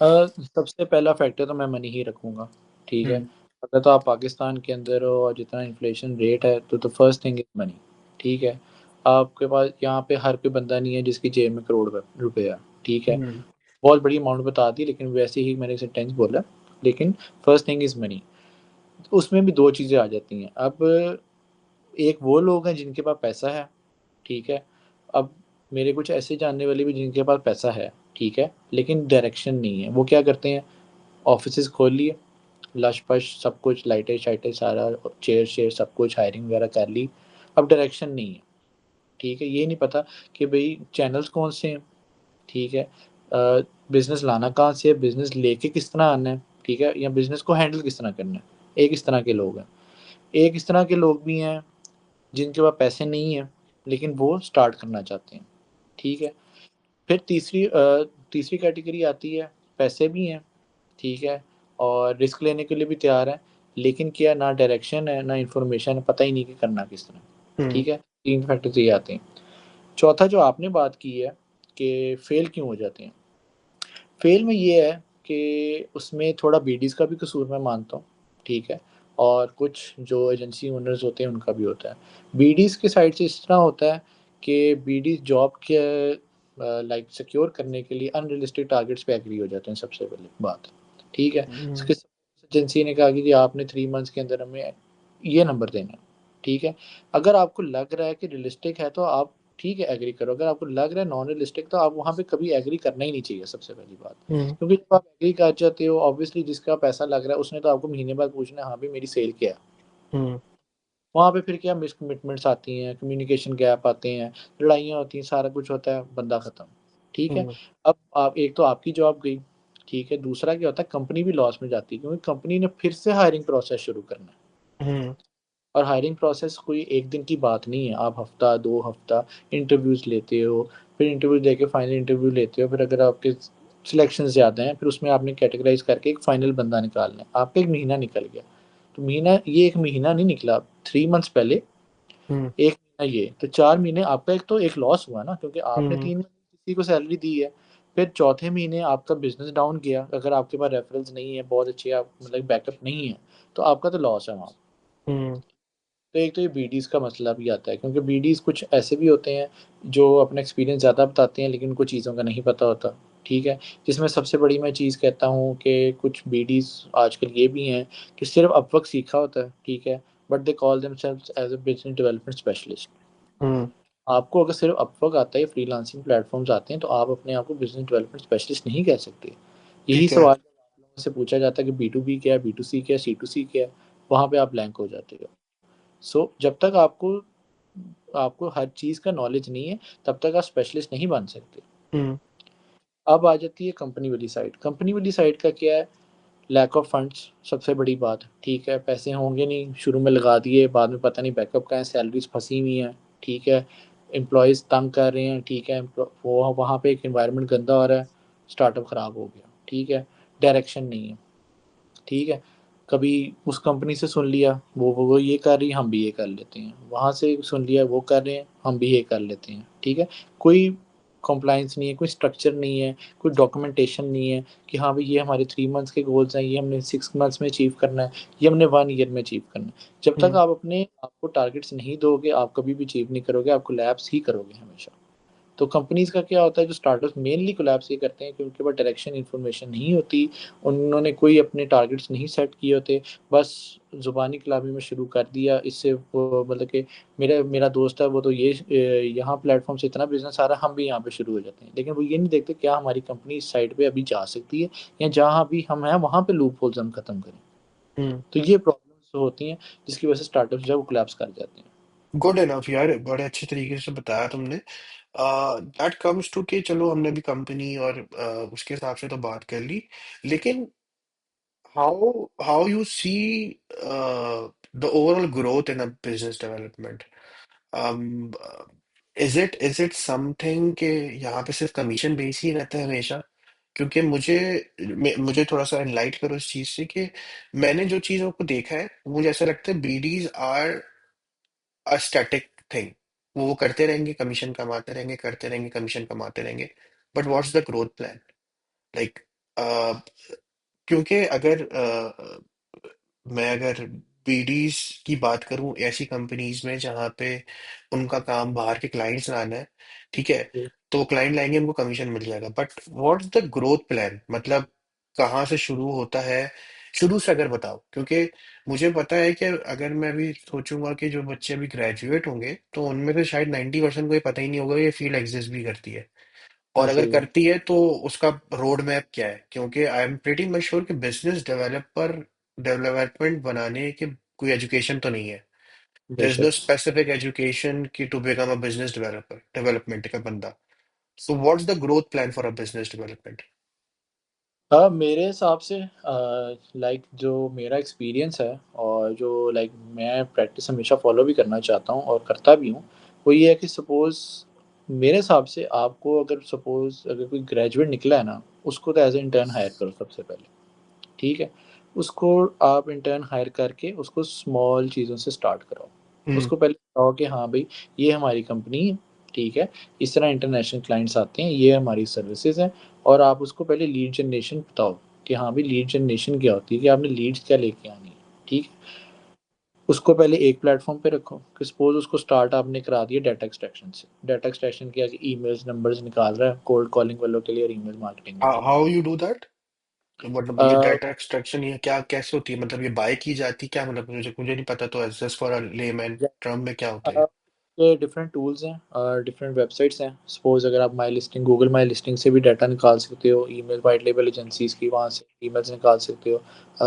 सबसे पहला फैक्टर तो मैं मनी ही रखूँगा, ठीक है। हम्म। अगर तो आप पाकिस्तान के अंदर हो और जितना इन्फ्लेशन रेट है तो फर्स्ट थिंग इज़ मनी, ठीक है। आपके पास यहाँ पे हर कोई बंदा नहीं है जिसकी जेब में करोड़ रुपए है, ठीक है। हम्म। बहुत बड़ी अमाउंट बता दी लेकिन वैसे ही मैंने सेंटेंस बोला, लेकिन फर्स्ट थिंग इज़ मनी। उसमें भी 2 चीज़ें आ जाती हैं। अब एक वो लोग हैं जिनके पास पैसा है, ठीक है। अब मेरे कुछ ऐसे जानने वाले भी जिनके पास पैसा है, ठीक है, लेकिन डायरेक्शन नहीं है। वो क्या करते हैं, ऑफ़िसेज़ खोल लिए, लश-पश सब कुछ, लाइटें-शाइटें सारा, चेयर-शेयर सब कुछ, हायरिंग वगैरह कर ली। अब डायरेक्शन नहीं है, ठीक है। ये नहीं पता कि भई चैनल्स कौन से हैं, ठीक है। बिज़नेस लाना कहाँ से है, बिज़नेस लेके किस तरह आना है, ठीक है, या बिज़नेस को हैंडल किस तरह करना है। एक इस तरह के लोग हैं। एक इस तरह के लोग भी हैं जिनके पास पैसे नहीं हैं, लेकिन वो स्टार्ट करना चाहते हैं, ठीक है। फिर तीसरी कैटेगरी आती है, पैसे भी हैं, ठीक है, और रिस्क लेने के लिए भी तैयार हैं, लेकिन क्या ना डायरेक्शन है, ना इन्फॉर्मेशन है, पता ही नहीं कि करना किस तरह, हम्म। ठीक है। 3 फैक्टर्स ये आते हैं। चौथा जो आपने बात की है कि फेल क्यों हो जाते हैं? फेल में ये है कि उसमें थोड़ा बीडीज़ का भी कसूर मैं मानता हूँ, ठीक है, और कुछ जो एजेंसी ओनर्स होते हैं उनका भी होता है। बीडीज़ की साइड से इस तरह होता है कि बीडीज़ जॉब के लाइक सिक्योर करने के लिए अनरियलिस्टिक टारगेट्स पे एग्री हो जाते हैं, सबसे पहली बात, ठीक है। हम्म। किस एजेंसी ने कहा कि जी आपने 3 मंथ्स के अंदर हमें ये नंबर देना है, ठीक है। अगर आपको लग रहा है कि रियलिस्टिक है तो आप ठीक है एग्री करो, अगर आपको लग रहा है नॉन रियलिस्टिक तो आप वहाँ पे कभी एग्री करना ही नहीं चाहिए, सबसे पहली बात। हम्म। क्योंकि जब आप एग्री कर जाते हो ऑब्वियसली जिसका पैसा लग रहा है उसने तो आपको महीने बाद पूछना है हाँ भाई मेरी सेल क्या है। हम्म। वहाँ पे फिर क्या मिसकमिटमेंट्स आती हैं, कम्युनिकेशन गैप आते हैं, लड़ाइयाँ होती हैं, सारा कुछ होता है, बंदा खत्म, ठीक है। हम्म। अब आप एक तो आपकी जॉब गई, ठीक है, दूसरा क्या होता है कंपनी भी लॉस में जाती है क्योंकि कंपनी ने फिर से हायरिंग प्रोसेस शुरू करना है। हम्म। और हायरिंग प्रोसेस कोई एक दिन की बात नहीं है, आप हफ्ता 2 हफ्ता इंटरव्यूज़ लेते हो, फिर इंटरव्यू देके फाइनल इंटरव्यू लेते हो, फिर अगर आपके सिलेक्शंस ज़्यादा हैं, फिर उसमें आपने कैटेगराइज़ करके एक फाइनल बंदा निकालना है। आपका 1 महीना निकल गया, तो महीना ये 1 महीना नहीं निकला, 3 मंथ्स पहले, हम्म। 1 महीना ये, तो 4 महीने आपका एक तो एक लॉस हुआ ना क्योंकि आपने हम्म। 3 महीने किसी को सैलरी दी है, फिर चौथे महीने आपका बिज़नेस डाउन गया, अगर आपके पास रेफरल्स नहीं है, बहुत अच्छे आप मतलब बैकअप नहीं है, तो आपका तो लॉस है वहाँ। हम्म। तो एक तो ये बीडीज़ का मसला भी आता है क्योंकि बीडीज़ कुछ ऐसे भी होते हैं जो अपना एक्सपीरियंस ज़्यादा बताते हैं लेकिन उनको चीज़ों का नहीं पता होता, ठीक है। जिसमें सबसे बड़ी मैं चीज़ कहता हूँ कि कुछ बीडीज़ आजकल ये भी हैं कि सिर्फ अपवर्क सीखा होता है, ठीक है, but they call themselves as a business development specialist. Hmm. आपको अगर सिर्फ अपवर्क आता है, फ्रीलांसिंग प्लेटफ़ॉर्म्स आते हैं, तो आप अपने आप को बिज़नेस डेवलपमेंट स्पेशलिस्ट नहीं कह सकते। यही ठीक है। सवाल जब आप लोगों से पूछा जाता है कि B2B क्या है, B2C क्या है, C2C क्या है, वहाँ पे आप ब्लैंक हो जाते हो। सो जब तक आपको आपको हर चीज़ का नॉलेज नहीं है, तब तक आप स्पेशलिस्ट नहीं बन सकते। हम्म। अब आ जाती है कंपनी वाली साइड। कंपनी वाली साइड का क्या है? लैक ऑफ फंड्स सबसे बड़ी बात। ठीक है, पैसे होंगे नहीं, शुरू में लगा दिए, बाद में पता नहीं बैकअप का है, सैलरीज फंसी हुई हैं। ठीक है, एम्प्लॉयज़ तंग कर रहे हैं। ठीक है, वो वहाँ पे एक एनवायरनमेंट गंदा हो रहा है, स्टार्टअप ख़राब हो गया। ठीक है, डायरेक्शन नहीं है। ठीक है, कभी उस कंपनी से सुन लिया, वो ये कर रही है, हम भी ये कर लेते हैं। वहाँ से सुन लिया, वो कर रहे हैं, हम भी ये कर लेते हैं। ठीक है, कोई कॉम्प्लाइंस नहीं है, कोई स्ट्रक्चर नहीं है, कोई डॉक्यूमेंटेशन नहीं है कि हाँ भाई ये हमारे 3 मंथ्स के गोल्स हैं, ये हमने 6 मंथ्स में अचीव करना है, ये हमने 1 ईयर में अचीव करना है। जब तक हम्म। आप अपने आपको टारगेट्स नहीं दोगे, आप कभी भी अचीव नहीं करोगे, आप कोलैप्स ही करोगे हमेशा। तो कंपनीज़ का क्या होता है, जो स्टार्टअप्स मेनली कोलैप्स ये करते हैं कि उनके पास डायरेक्शन इन्फॉर्मेशन नहीं होती, उन्होंने कोई अपने टारगेट्स नहीं सेट किए होते, बस ज़ुबानी कलामी में शुरू कर दिया। इससे वो मतलब कि मेरा मेरा दोस्त है, वो तो ये यहाँ प्लेटफ़ॉर्म से इतना बिज़नेस आ रहा है, हम भी यहाँ पे शुरू हो जाते हैं। लेकिन वो ये नहीं देखते क्या हमारी कंपनी इस साइड पे अभी जा सकती है, या जहाँ भी हम हैं वहाँ पे लूप होल्स हम ख़त्म करें। हम्म। तो ये प्रॉब्लम्स होती हैं, जिसकी वजह से स्टार्टअप्स जो है वो कोलैप्स कर जाते हैं। गुड इनफ यार, बड़े अच्छे तरीके से बताया तुमने। दैट कम्स टू कि चलो हमने भी कंपनी और उसके हिसाब से तो बात कर ली, लेकिन how you see the overall growth in a business development? um, uh, is it something कि यहाँ पे सिर्फ कमीशन बेस ही रहता है हमेशा? क्योंकि मुझे थोड़ा सा एनलाइट करो इस चीज से कि मैंने जो चीजों को देखा है, मुझे ऐसा लगता है BDs are a static thing. वो करते रहेंगे, कमीशन कमाते रहेंगे, करते रहेंगे, कमीशन कमाते रहेंगे। But what's the growth plan? Like, क्योंकि मैं अगर बीडीज की बात करूं ऐसी कंपनीज में जहां पे उनका काम बाहर के क्लाइंट्स लाना है, ठीक है, तो क्लाइंट लाएंगे, उनको कमीशन मिल जाएगा। But what's the growth plan? मतलब कहाँ से शुरू होता है? शुरू से अगर बताओ, क्योंकि मुझे पता है कि अगर मैं भी सोचूंगा कि जो बच्चे अभी ग्रेजुएट होंगे तो उनमें से शायद 90% को ये पता ही नहीं होगा ये फील्ड एग्जिस्ट भी करती है, और हाँ, अगर सही बात। करती है तो उसका रोड मैप क्या है? क्योंकि I am pretty much sure कि बिजनेस डेवलपमेंट बनाने की कोई एजुकेशन तो नहीं है। देयर इज नो बेशक। स्पेसिफिक एजुकेशन कि to become a business development का बंदा। So what's the growth plan for a business development? हाँ, मेरे हिसाब से लाइक जो मेरा एक्सपीरियंस है, और जो लाइक मैं प्रैक्टिस हमेशा फॉलो भी करना चाहता हूँ और करता भी हूँ, वो ये है कि सपोज़ मेरे हिसाब से आपको अगर सपोज़ अगर कोई ग्रेजुएट निकला है ना, उसको तो एज ए इंटर्न हायर करो सबसे पहले। ठीक है, उसको आप इंटर्न हायर करके उसको स्मॉल चीज़ों से स्टार्ट कराओ। हम्म। उसको पहले बताओ कि हाँ भाई, ये हमारी कंपनी है। ठीक है, इस तरह इंटरनेशनल क्लाइंट्स आते हैं, ये हमारी सर्विसेज हैं। और आप उसको पहले लीड जनरेशन बताओ कि हाँ भाई, लीड जनरेशन क्या होती है, कि आपने लीड्स क्या लेके आनी है। ठीक है, उसको पहले एक प्लेटफॉर्म पे रखो कि सपोज उसको स्टार्ट आपने करा दिया डाटा एक्सट्रैक्शन से। डाटा एक्सट्रैक्शन किया कि ईमेल्स नंबर्स निकाल रहा है कोल्ड कॉलिंग वालों के लिए और ईमेल मार्केटिंग वालों के हाउ यू डू दैट? मतलब ये लिए। डाटा एक्सट्रैक्शन ये क्या कैसे होती है? मतलब ये बाय की जाती है क्या? मतलब मुझे नहीं पता, तो just for a layman term में क्या होता है? ये डिफरेंट टूल्स हैं और डिफरेंट वेबसाइट्स हैं। सपोज अगर आप माई लिस्टिंग, गूगल माई लिस्टिंग से भी डाटा निकाल सकते हो, ईमेल वाइट लेबल एजेंसीज की, वहाँ से ईमेल्स निकाल सकते हो,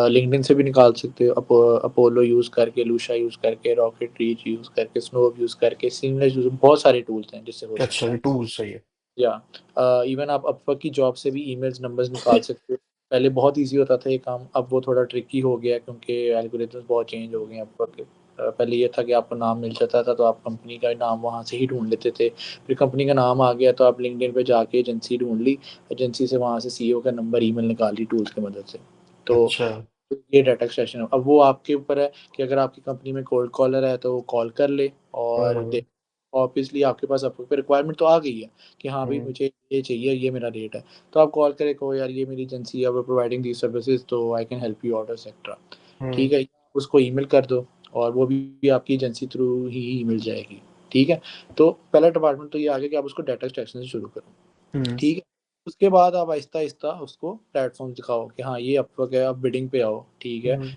लिंक्डइन से भी निकाल सकते हो, अपोलो यूज़ करके, लूशा यूज़ करके, रॉकेट रीच यूज़ करके, स्नोव यूज़ करके, सीमलेस यूज़, बहुत सारे टूल्स हैं जिससे हो अच्छा, सकता है। ये टूल सही है। या इवन आप अपवर्क की जॉब से भी ईमेल्स नंबर्स निकाल सकते हो। पहले बहुत इजी होता था ये काम, अब वो थोड़ा ट्रिकी हो गया है क्योंकि एल्गोरिथम्स बहुत चेंज हो गए हैं अपवर्क के। पहले ये था कि आपको नाम मिल जाता था तो आप कंपनी का नाम वहाँ से ही ढूंढ लेते थे। फिर कंपनी का नाम आ गया तो आप लिंक्डइन पे जाके एजेंसी ढूंढ ली, एजेंसी से वहाँ से सीईओ का नंबर ईमेल निकाल ली टूल्स की मदद से। तो अच्छा। ये डाटा एक्सट्रैक्शन है। अब वो आपके ऊपर है कि अगर आपकी कंपनी में कोल्ड कॉलर है तो वो कॉल कर ले और हम्म। दे। ऑब्वियसली आपके पास आपको पे रिक्वायरमेंट तो आ गई है कि हाँ भाई हम्म। मुझे ये चाहिए, ये मेरा रेट है। तो आप कॉल करें, कहो यार ये मेरी एजेंसी है, वे प्रोवाइडिंग दी सर्विसेज, तो I can help you out etcetera. Hmm. ठीक है, उसको ईमेल कर दो और वो भी आपकी एजेंसी थ्रू ही मिल जाएगी। ठीक है, तो पहला डिपार्टमेंट तो ये आ गया कि आप उसको डाटा एक्सट्रैक्शन से शुरू करो। हम्म। ठीक है, उसके बाद आप आहिस्ता-आहिस्ता उसको प्लेटफ़ॉर्म दिखाओ कि हाँ, ये अपवर्क है, आप बिडिंग पे आओ। ठीक है, हम्म।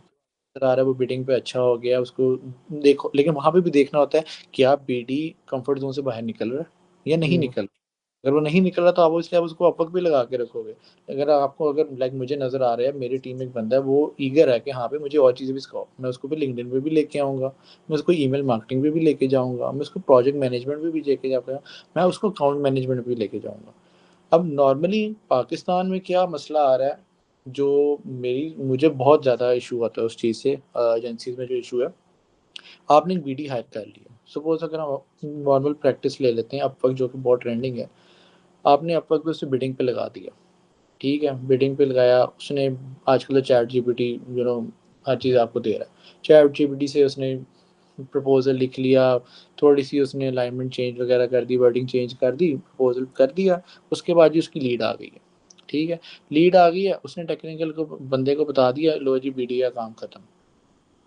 आ रहा है वो बिडिंग पे अच्छा हो गया, उसको देखो। लेकिन वहाँ पे भी देखना होता है कि आप बीडी कंफर्ट ज़ोन से बाहर निकल रहा है या नहीं हम्म। निकल रहा। अगर वो नहीं निकल रहा तो ऑब्वियसली आप उसको अपवर्क भी लगा के रखोगे। अगर आपको, अगर लाइक मुझे नज़र आ रहा है मेरी टीम में एक बंदा है वो ईगर है कि हाँ पे मुझे और चीज़ें भी सिखाओ, मैं उसको भी लिंक्डइन पे भी लेके आऊँगा, मैं उसको ईमेल मार्केटिंग पे भी लेके जाऊँगा, मैं उसको प्रोजेक्ट मैनेजमेंट पे भी लेके जाऊँगा, मैं उसको अकाउंट मैनेजमेंट पे भी लेके जाऊँगा। अब नॉर्मली पाकिस्तान में क्या मसला आ रहा है, जो मेरी मुझे बहुत ज़्यादा इशू आता है उस चीज़ से, एजेंसीज में जो इशू है, आपने एक बीडी हायर कर लिया, सपोज अगर हम नॉर्मल प्रैक्टिस ले लेते हैं अपवर्क जो कि बहुत ट्रेंडिंग है, आपने अपवर्क पे उसे बिडिंग पे लगा दिया, ठीक है, बिडिंग पे लगाया उसने, आजकल तो चैट जीपीटी हर चीज़ आपको दे रहा है, चैट जीपीटी से उसने प्रपोजल लिख लिया, थोड़ी सी उसने अलाइनमेंट चेंज वगैरह कर दी, वर्डिंग चेंज कर दी, प्रपोजल कर दिया, उसके बाद जी उसकी लीड आ गई है, ठीक है, लीड आ गई है, उसने टेक्निकल को बंदे को बता दिया, लो जी बीडी का काम खत्म,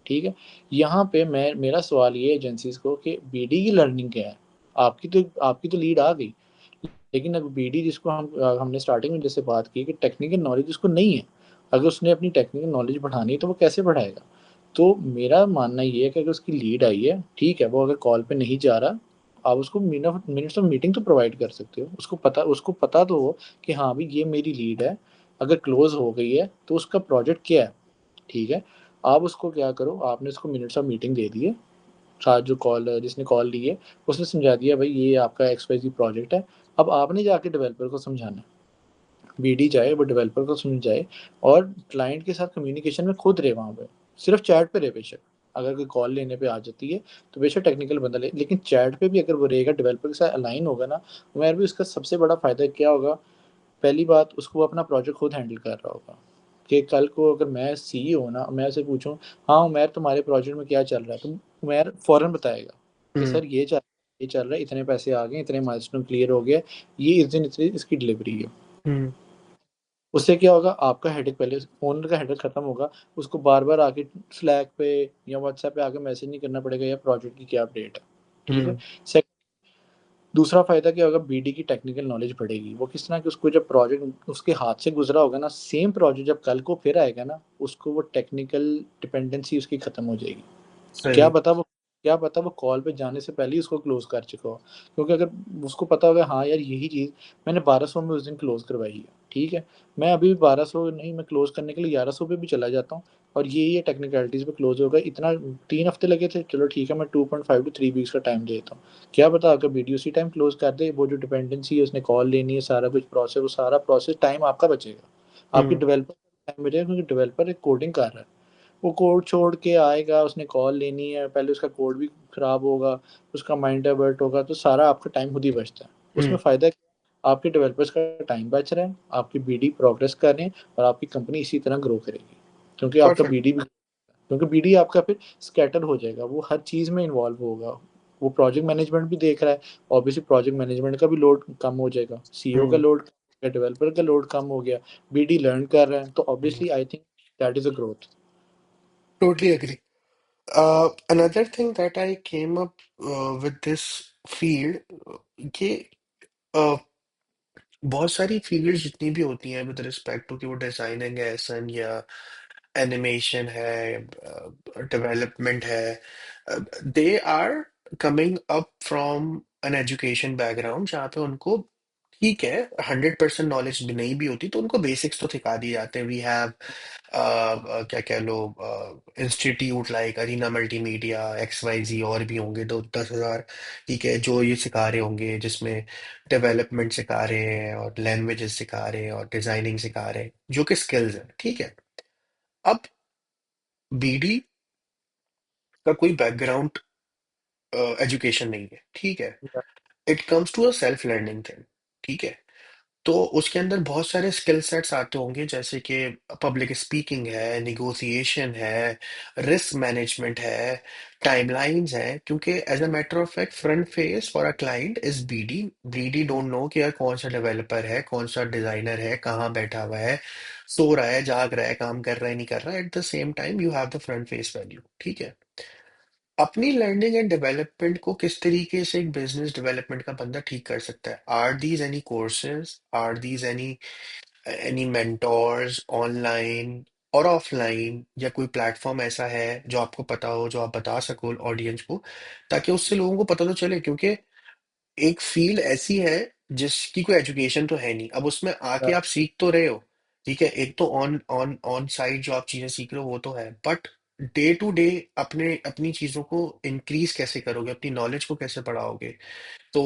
ठीक है। यहाँ पे मैं, मेरा सवाल ये है एजेंसीज को कि बीडी की लर्निंग क्या है, आपकी तो लीड आ गई, लेकिन अब बीडी जिसको हमने स्टार्टिंग में जैसे बात की कि टेक्निकल नॉलेज उसको नहीं है, अगर उसने अपनी टेक्निकल नॉलेज बढ़ानी है तो वो कैसे बढ़ाएगा। तो मेरा मानना ये है कि अगर उसकी लीड आई है, ठीक है, वो अगर कॉल पे नहीं जा रहा, आप उसको मिनट्स ऑफ मीटिंग तो प्रोवाइड कर सकते हो, उसको पता तो हो कि हाँ भाई ये मेरी लीड है, अगर क्लोज हो गई है तो उसका प्रोजेक्ट क्या है, ठीक है। आप उसको क्या करो, आपने उसको मिनट्स ऑफ मीटिंग दे दिए, साथ जो कॉल जिसने कॉल ली है उसने समझा दिया भाई ये आपका एक्सवाईजी प्रोजेक्ट है, अब आपने जाके डेवलपर को समझाना है, बीडी जाए वो डेवलपर को समझाए, और क्लाइंट के साथ कम्युनिकेशन में खुद रहे वहाँ पे, सिर्फ चैट पे रहे बेशक, अगर कोई कॉल लेने पे आ जाती है तो बेशक टेक्निकल बंदा ले, लेकिन चैट पे भी अगर वो रहेगा डेवलपर के साथ अलाइन होगा ना, मेरे भी उसका सबसे बड़ा फायदा क्या होगा, पहली बात उसको वो अपना प्रोजेक्ट खुद हैंडल कर रहा होगा, कि कल को अगर मैं सीईओ हूँ ना, मैं उसे पूछूं हाँ उमैर तुम्हारे प्रोजेक्ट में क्या चल रहा है, तो उमैर फ़ौरन बताएगा कि हम्म। सर ये चल रहा है, इतने पैसे आ गए, इतने माइलस्टोन क्लियर हो गया, ये इस दिन इतनी इसकी डिलीवरी है। हम्म। उससे क्या होगा, आपका हेडेक, पहले ओनर का हेडेक खत्म होगा, उसको बार बार आके स्लैक पे या व्हाट्सएप पे आके मैसेज नहीं करना पड़ेगा या प्रोजेक्ट की क्या अपडेट है, ठीक है। हम्म। दूसरा फायदा क्या होगा, बीडी की टेक्निकल नॉलेज बढ़ेगी, वो किस तरह कि उसको जब प्रोजेक्ट उसके हाथ से गुजरा होगा ना, सेम प्रोजेक्ट जब कल को फिर आएगा ना, उसको वो टेक्निकल डिपेंडेंसी उसकी खत्म हो जाएगी। क्या सही। पता वो क्या पता वो कॉल पे जाने से पहले ही उसको क्लोज कर चुका हो, क्योंकि अगर उसको पता होगा हाँ यार यही चीज़ मैंने 1200 में उस दिन क्लोज करवाई है, ठीक है, मैं अभी 1200 नहीं, मैं क्लोज करने के लिए 1100 पे भी चला जाता हूँ, और ये टेक्निकलिटीज़ पे क्लोज होगा, इतना 3 हफ्ते लगे थे, चलो ठीक है मैं 2.5 to 3 वीक्स का टाइम देता हूँ। क्या पता अगर वीडियो उसी टाइम क्लोज कर दे, वो जो डिपेंडेंसी है उसने कॉल लेनी है, सारा कुछ प्रोसेस, वो सारा प्रोसेस टाइम आपका बचेगा, आपकी हम्म। डेवलपर टाइम बचेगा, क्योंकि डेवलपर एक कोडिंग कर रहा है, वो कोड छोड़ के आएगा, उसने कॉल लेनी है, पहले उसका कोड भी खराब होगा, उसका माइंड डाइवर्ट होगा, तो सारा आपका टाइम खुद ही बचता है। उसमें हम्म। फ़ायदा क्या है? आपके डेवलपर्स का टाइम बच रहा है, आपकी बीडी प्रोग्रेस कर रहे हैं, और आपकी कंपनी इसी तरह ग्रो करेगी, क्योंकि आपका परफेक्ट। बीडी भी, क्योंकि बीडी आपका फिर स्कैटर हो जाएगा, वो हर चीज़ में इन्वॉल्व होगा, वो प्रोजेक्ट मैनेजमेंट भी देख रहा है, ऑब्वियसली प्रोजेक्ट मैनेजमेंट का भी लोड कम हो जाएगा, सीईओ का हम्म। लोड, डेवलपर का लोड कम हो गया, बीडी लर्न कर रहे हैं, तो obviously I think that is a growth. Totally agree. Another thing that I came up with this field, कि uh, बहुत सारी फील्ड्स जितनी भी होती हैं विद रिस्पेक्ट टू कि वो डिजाइनिंग है, सन या एनिमेशन है, डेवलपमेंट है, they are coming up from an education background जहाँ पे उनको ठीक है 100% नॉलेज भी नहीं भी होती तो उनको बेसिक्स तो सिखा दिए जाते हैं। वी हैव क्या कह लो institute like Arena Multimedia XYZ और भी होंगे 2-10 हज़ार, ठीक है, जो ये सिखा रहे होंगे जिसमें डेवलपमेंट सिखा रहे हैं और लैंग्वेजेस सिखा रहे हैं और डिजाइनिंग सिखा रहे हैं जो कि स्किल्स हैं, ठीक है। अब बीडी का कोई बैकग्राउंड एजुकेशन नहीं है, ठीक है, it comes to a self learning thing, ठीक है। तो उसके अंदर बहुत सारे स्किल सेट्स आते होंगे जैसे कि पब्लिक स्पीकिंग है, निगोसिएशन है, रिस्क मैनेजमेंट है, टाइमलाइंस है, क्योंकि as a matter of fact front face for a client is BD. BD don't know कि यार कौन सा डेवलपर है, कौन सा डिजाइनर है, कहाँ बैठा हुआ है, सो रहा है, जाग रहा है, काम कर रहा है, नहीं कर रहा है, at the same time you have the front face value, ठीक है। अपनी लर्निंग एंड डेवलपमेंट को किस तरीके से एक बिजनेस डेवलपमेंट का बंदा ठीक कर सकता है? Are these any courses, are these any mentors online और ऑफलाइन, या कोई प्लेटफॉर्म ऐसा है जो आपको पता हो, जो आप बता सको ऑडियंस को, ताकि उससे लोगों को पता तो चले, क्योंकि एक फील्ड ऐसी है जिसकी कोई एजुकेशन तो है नहीं, अब उसमें आके आप सीख तो रहे हो, ठीक है, एक तो ऑन ऑन ऑन साइट जो आप चीजें सीख रहे हो वो तो है, बट डे टू डे अपने अपनी चीजों को इंक्रीज कैसे करोगे, अपनी नॉलेज को कैसे बढ़ाओगे? तो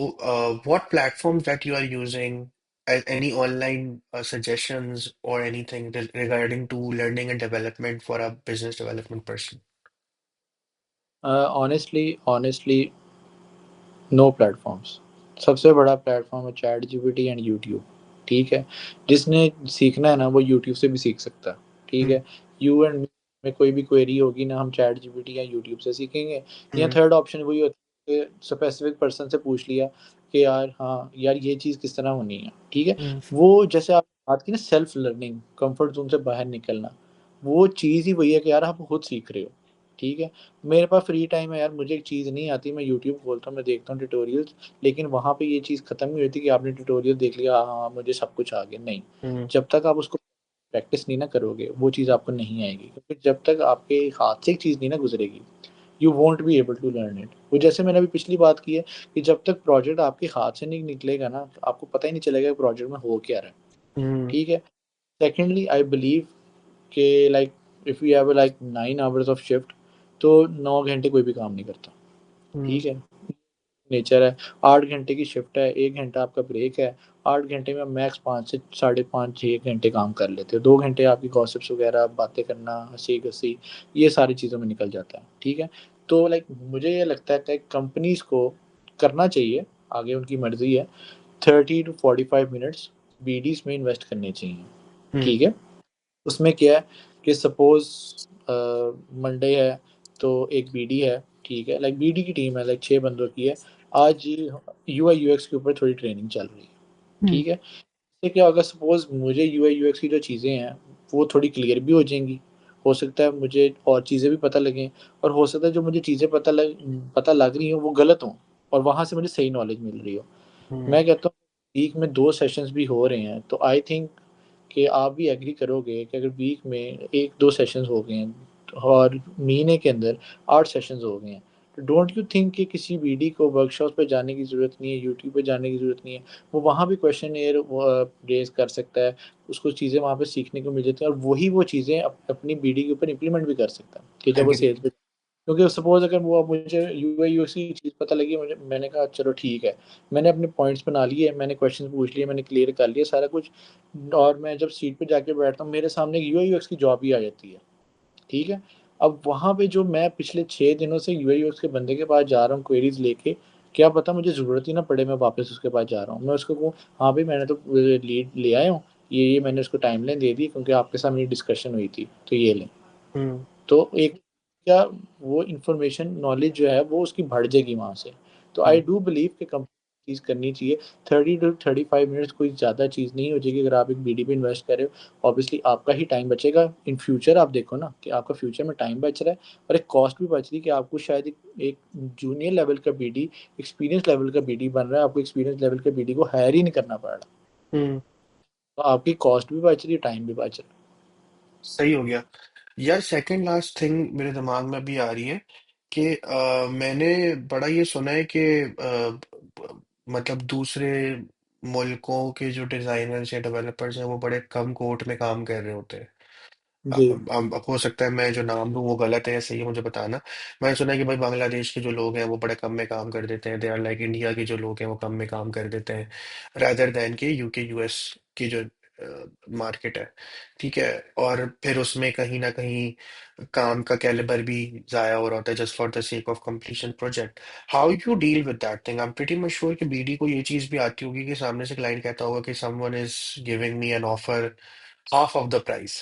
what platforms that you are using, any online suggestions or anything regarding to learning and development for a business development person? Honestly no platforms. सबसे बड़ा प्लेटफॉर्म है चैट जीपीटी एंड यूट्यूब। ठीक है, जिसने सीखना है ना वो यूट्यूब से भी सीख सकता है। ठीक हम्म। है, यू एंड मी में कोई भी क्वेरी होगी ना, हम चैट जीपीटी या यूट्यूब से सीखेंगे। या हम्म। थर्ड ऑप्शन वही होता है कि स्पेसिफिक पर्सन से पूछ लिया कि यार हाँ यार ये चीज़ किस तरह होनी है। ठीक है, हम्म। वो जैसे आप बात की ना सेल्फ लर्निंग, कंफर्ट जोन से बाहर निकलना, वो चीज़ ही वही है कि यार आप खुद सीख रहे हो। ठीक है, मेरे पास फ्री टाइम है यार, मुझे एक चीज़ नहीं आती, मैं यूट्यूब खोलता हूँ, मैं देखता हूँ ट्यूटोरियल्स। लेकिन वहाँ पे ये चीज़ खत्म नहीं होती कि आपने ट्यूटोरियल देख लिया, हाँ हाँ मुझे सब कुछ आ गया, नहीं। हम्म। जब तक आप उसको प्रैक्टिस नहीं ना करोगे वो चीज़ आपको नहीं आएगी, क्योंकि जब तक आपके हाथ से एक चीज़ नहीं ना गुजरेगी, you won't be able to learn it. वो जैसे मैंने अभी पिछली बात की है कि जब तक प्रोजेक्ट आपके हाथ से नहीं निकलेगा ना, आपको पता ही नहीं चलेगा प्रोजेक्ट में हो क्या रहा है। हम्म। ठीक है, सेकेंडली आई बिलीव कि like if you have like 9 hours of shift, तो 9 घंटे कोई भी काम नहीं करता। हम्म। ठीक है, नेचर है। 8 घंटे की शिफ्ट है, 1 घंटा आपका ब्रेक है। 8 घंटे में मैक्स 5 से 5.5 6 घंटे काम कर लेते हो। 2 घंटे आपकी गॉसिप्स वगैरह बातें करना, हंसी गसी, ये सारी चीज़ों में निकल जाता है। ठीक है, तो लाइक मुझे ये लगता है कि कंपनीज को करना चाहिए, आगे उनकी मर्जी है, 30 to 45 मिनट्स बीडीज में इन्वेस्ट करने चाहिए। हम्म। ठीक है, उसमें क्या है कि सपोज मंडे है तो एक बीडी है। ठीक है, लाइक बीडी की टीम है, लाइक 6 बंदों की है। आज यूआई यूएक्स के ऊपर थोड़ी ट्रेनिंग चल रही है। हम्म। ठीक है, इससे क्या होगा, सपोज मुझे यूआई यूएक्स की जो चीज़ें हैं वो थोड़ी क्लियर भी हो जाएंगी। हो सकता है मुझे और चीज़ें भी पता लगें, और हो सकता है जो मुझे चीज़ें पता लग रही हो वो गलत हों, और वहाँ से मुझे सही नॉलेज मिल रही हो। हम्म। मैं कहता हूँ वीक में 2 सेशंस भी हो रहे हैं, तो आई थिंक कि आप भी एग्री करोगे कि अगर वीक में 1-2 सेशंस हो गए हैं और महीने के अंदर 8 सेशंस हो गए हैं, तो डोंट यू थिंक कि किसी बीडी को वर्कशॉप पे जाने की ज़रूरत नहीं है, यूट्यूब पे जाने की ज़रूरत नहीं है। वो वहाँ भी क्वेश्चन एयर रेज कर सकता है, उसको चीज़ें वहाँ पे सीखने को मिल जाती हैं, और वही वो चीज़ें अपनी बीडी के ऊपर इंप्लीमेंट भी कर सकता है कि जब वो एग्री। सेल्स पे। क्योंकि सपोज अगर वो मुझे यूआई यूएक्स की चीज़ पता लगी, मुझे मैंने कहा चलो ठीक है, मैंने अपने पॉइंट्स बना लिए, मैंने क्वेश्चन पूछ लिए, मैंने क्लियर कर लिया सारा कुछ, और मैं जब सीट पे जाके बैठता हूँ मेरे सामने यूआई यूएक्स की जॉब ही आ जाती है। ठीक है, अब वहाँ पे जो मैं पिछले 6 दिनों से यूआई यूएक्स के बंदे के पास जा रहा हूँ क्वेरीज लेके, क्या पता मुझे ज़रूरत ही ना पड़े, मैं वापस उसके पास जा रहा हूँ, मैं उसको कहूँ हाँ भाई मैंने तो लीड ले आया हूँ, ये मैंने उसको टाइमलाइन दे दी क्योंकि आपके साथ मेरी डिस्कशन हुई थी, तो ये लें। हम्म। तो एक क्या, वो इंफॉर्मेशन नॉलेज जो है वो उसकी बढ़ जाएगी वहाँ से। तो आई हम्म। डू बिलीव कि कंपनी चीज़ करनी चाहिए। 30 to 35 मिनट्स कोई ज़्यादा चीज़ नहीं हो जाएगी अगर आप एक बीडी पे इन्वेस्ट कर रहे हो। ऑब्वियसली आपका ही टाइम बचेगा इन फ्यूचर। आप देखो ना कि आपका फ्यूचर में टाइम बच रहा है, और एक कॉस्ट भी बच रही है कि आपको शायद एक जूनियर लेवल का बीडी एक्सपीरियंस लेवल का बीडी बन रहा है, आपको एक्सपीरियंस लेवल का बीडी को हायर ही नहीं करना पड़ रहा। हम्म। तो आपकी कॉस्ट भी बच रही है, टाइम भी बच रहा सही हो गया। यार सेकंड लास्ट थिंग मेरे दिमाग में अभी आ रही है कि मैंने बड़ा ये सुना है कि मतलब दूसरे मुल्कों के जो डिजाइनर्स या डेवलपर्स हैं वो बड़े कम कोट में काम कर रहे होते हैं। है। जी अब हो सकता है मैं जो नाम लूँ वो गलत है या सही है, मुझे बताना। मैंने सुना है कि भाई बांग्लादेश के जो लोग हैं वो बड़े कम में काम कर देते हैं, दे आर लाइक इंडिया के जो लोग हैं वो कम में काम कर देते हैं, रादर देन के यूके यूएस की जो मार्केट है, ठीक है। और फिर उसमें कहीं ना कहीं काम का कैलिबर भी जाया हो रहा होता है just for the sake of completion project. How you deal with that thing? I am pretty much sure कि बीडी को ये चीज भी आती होगी कि सामने से क्लाइंट कहता होगा कि someone is giving me an offer half of the price,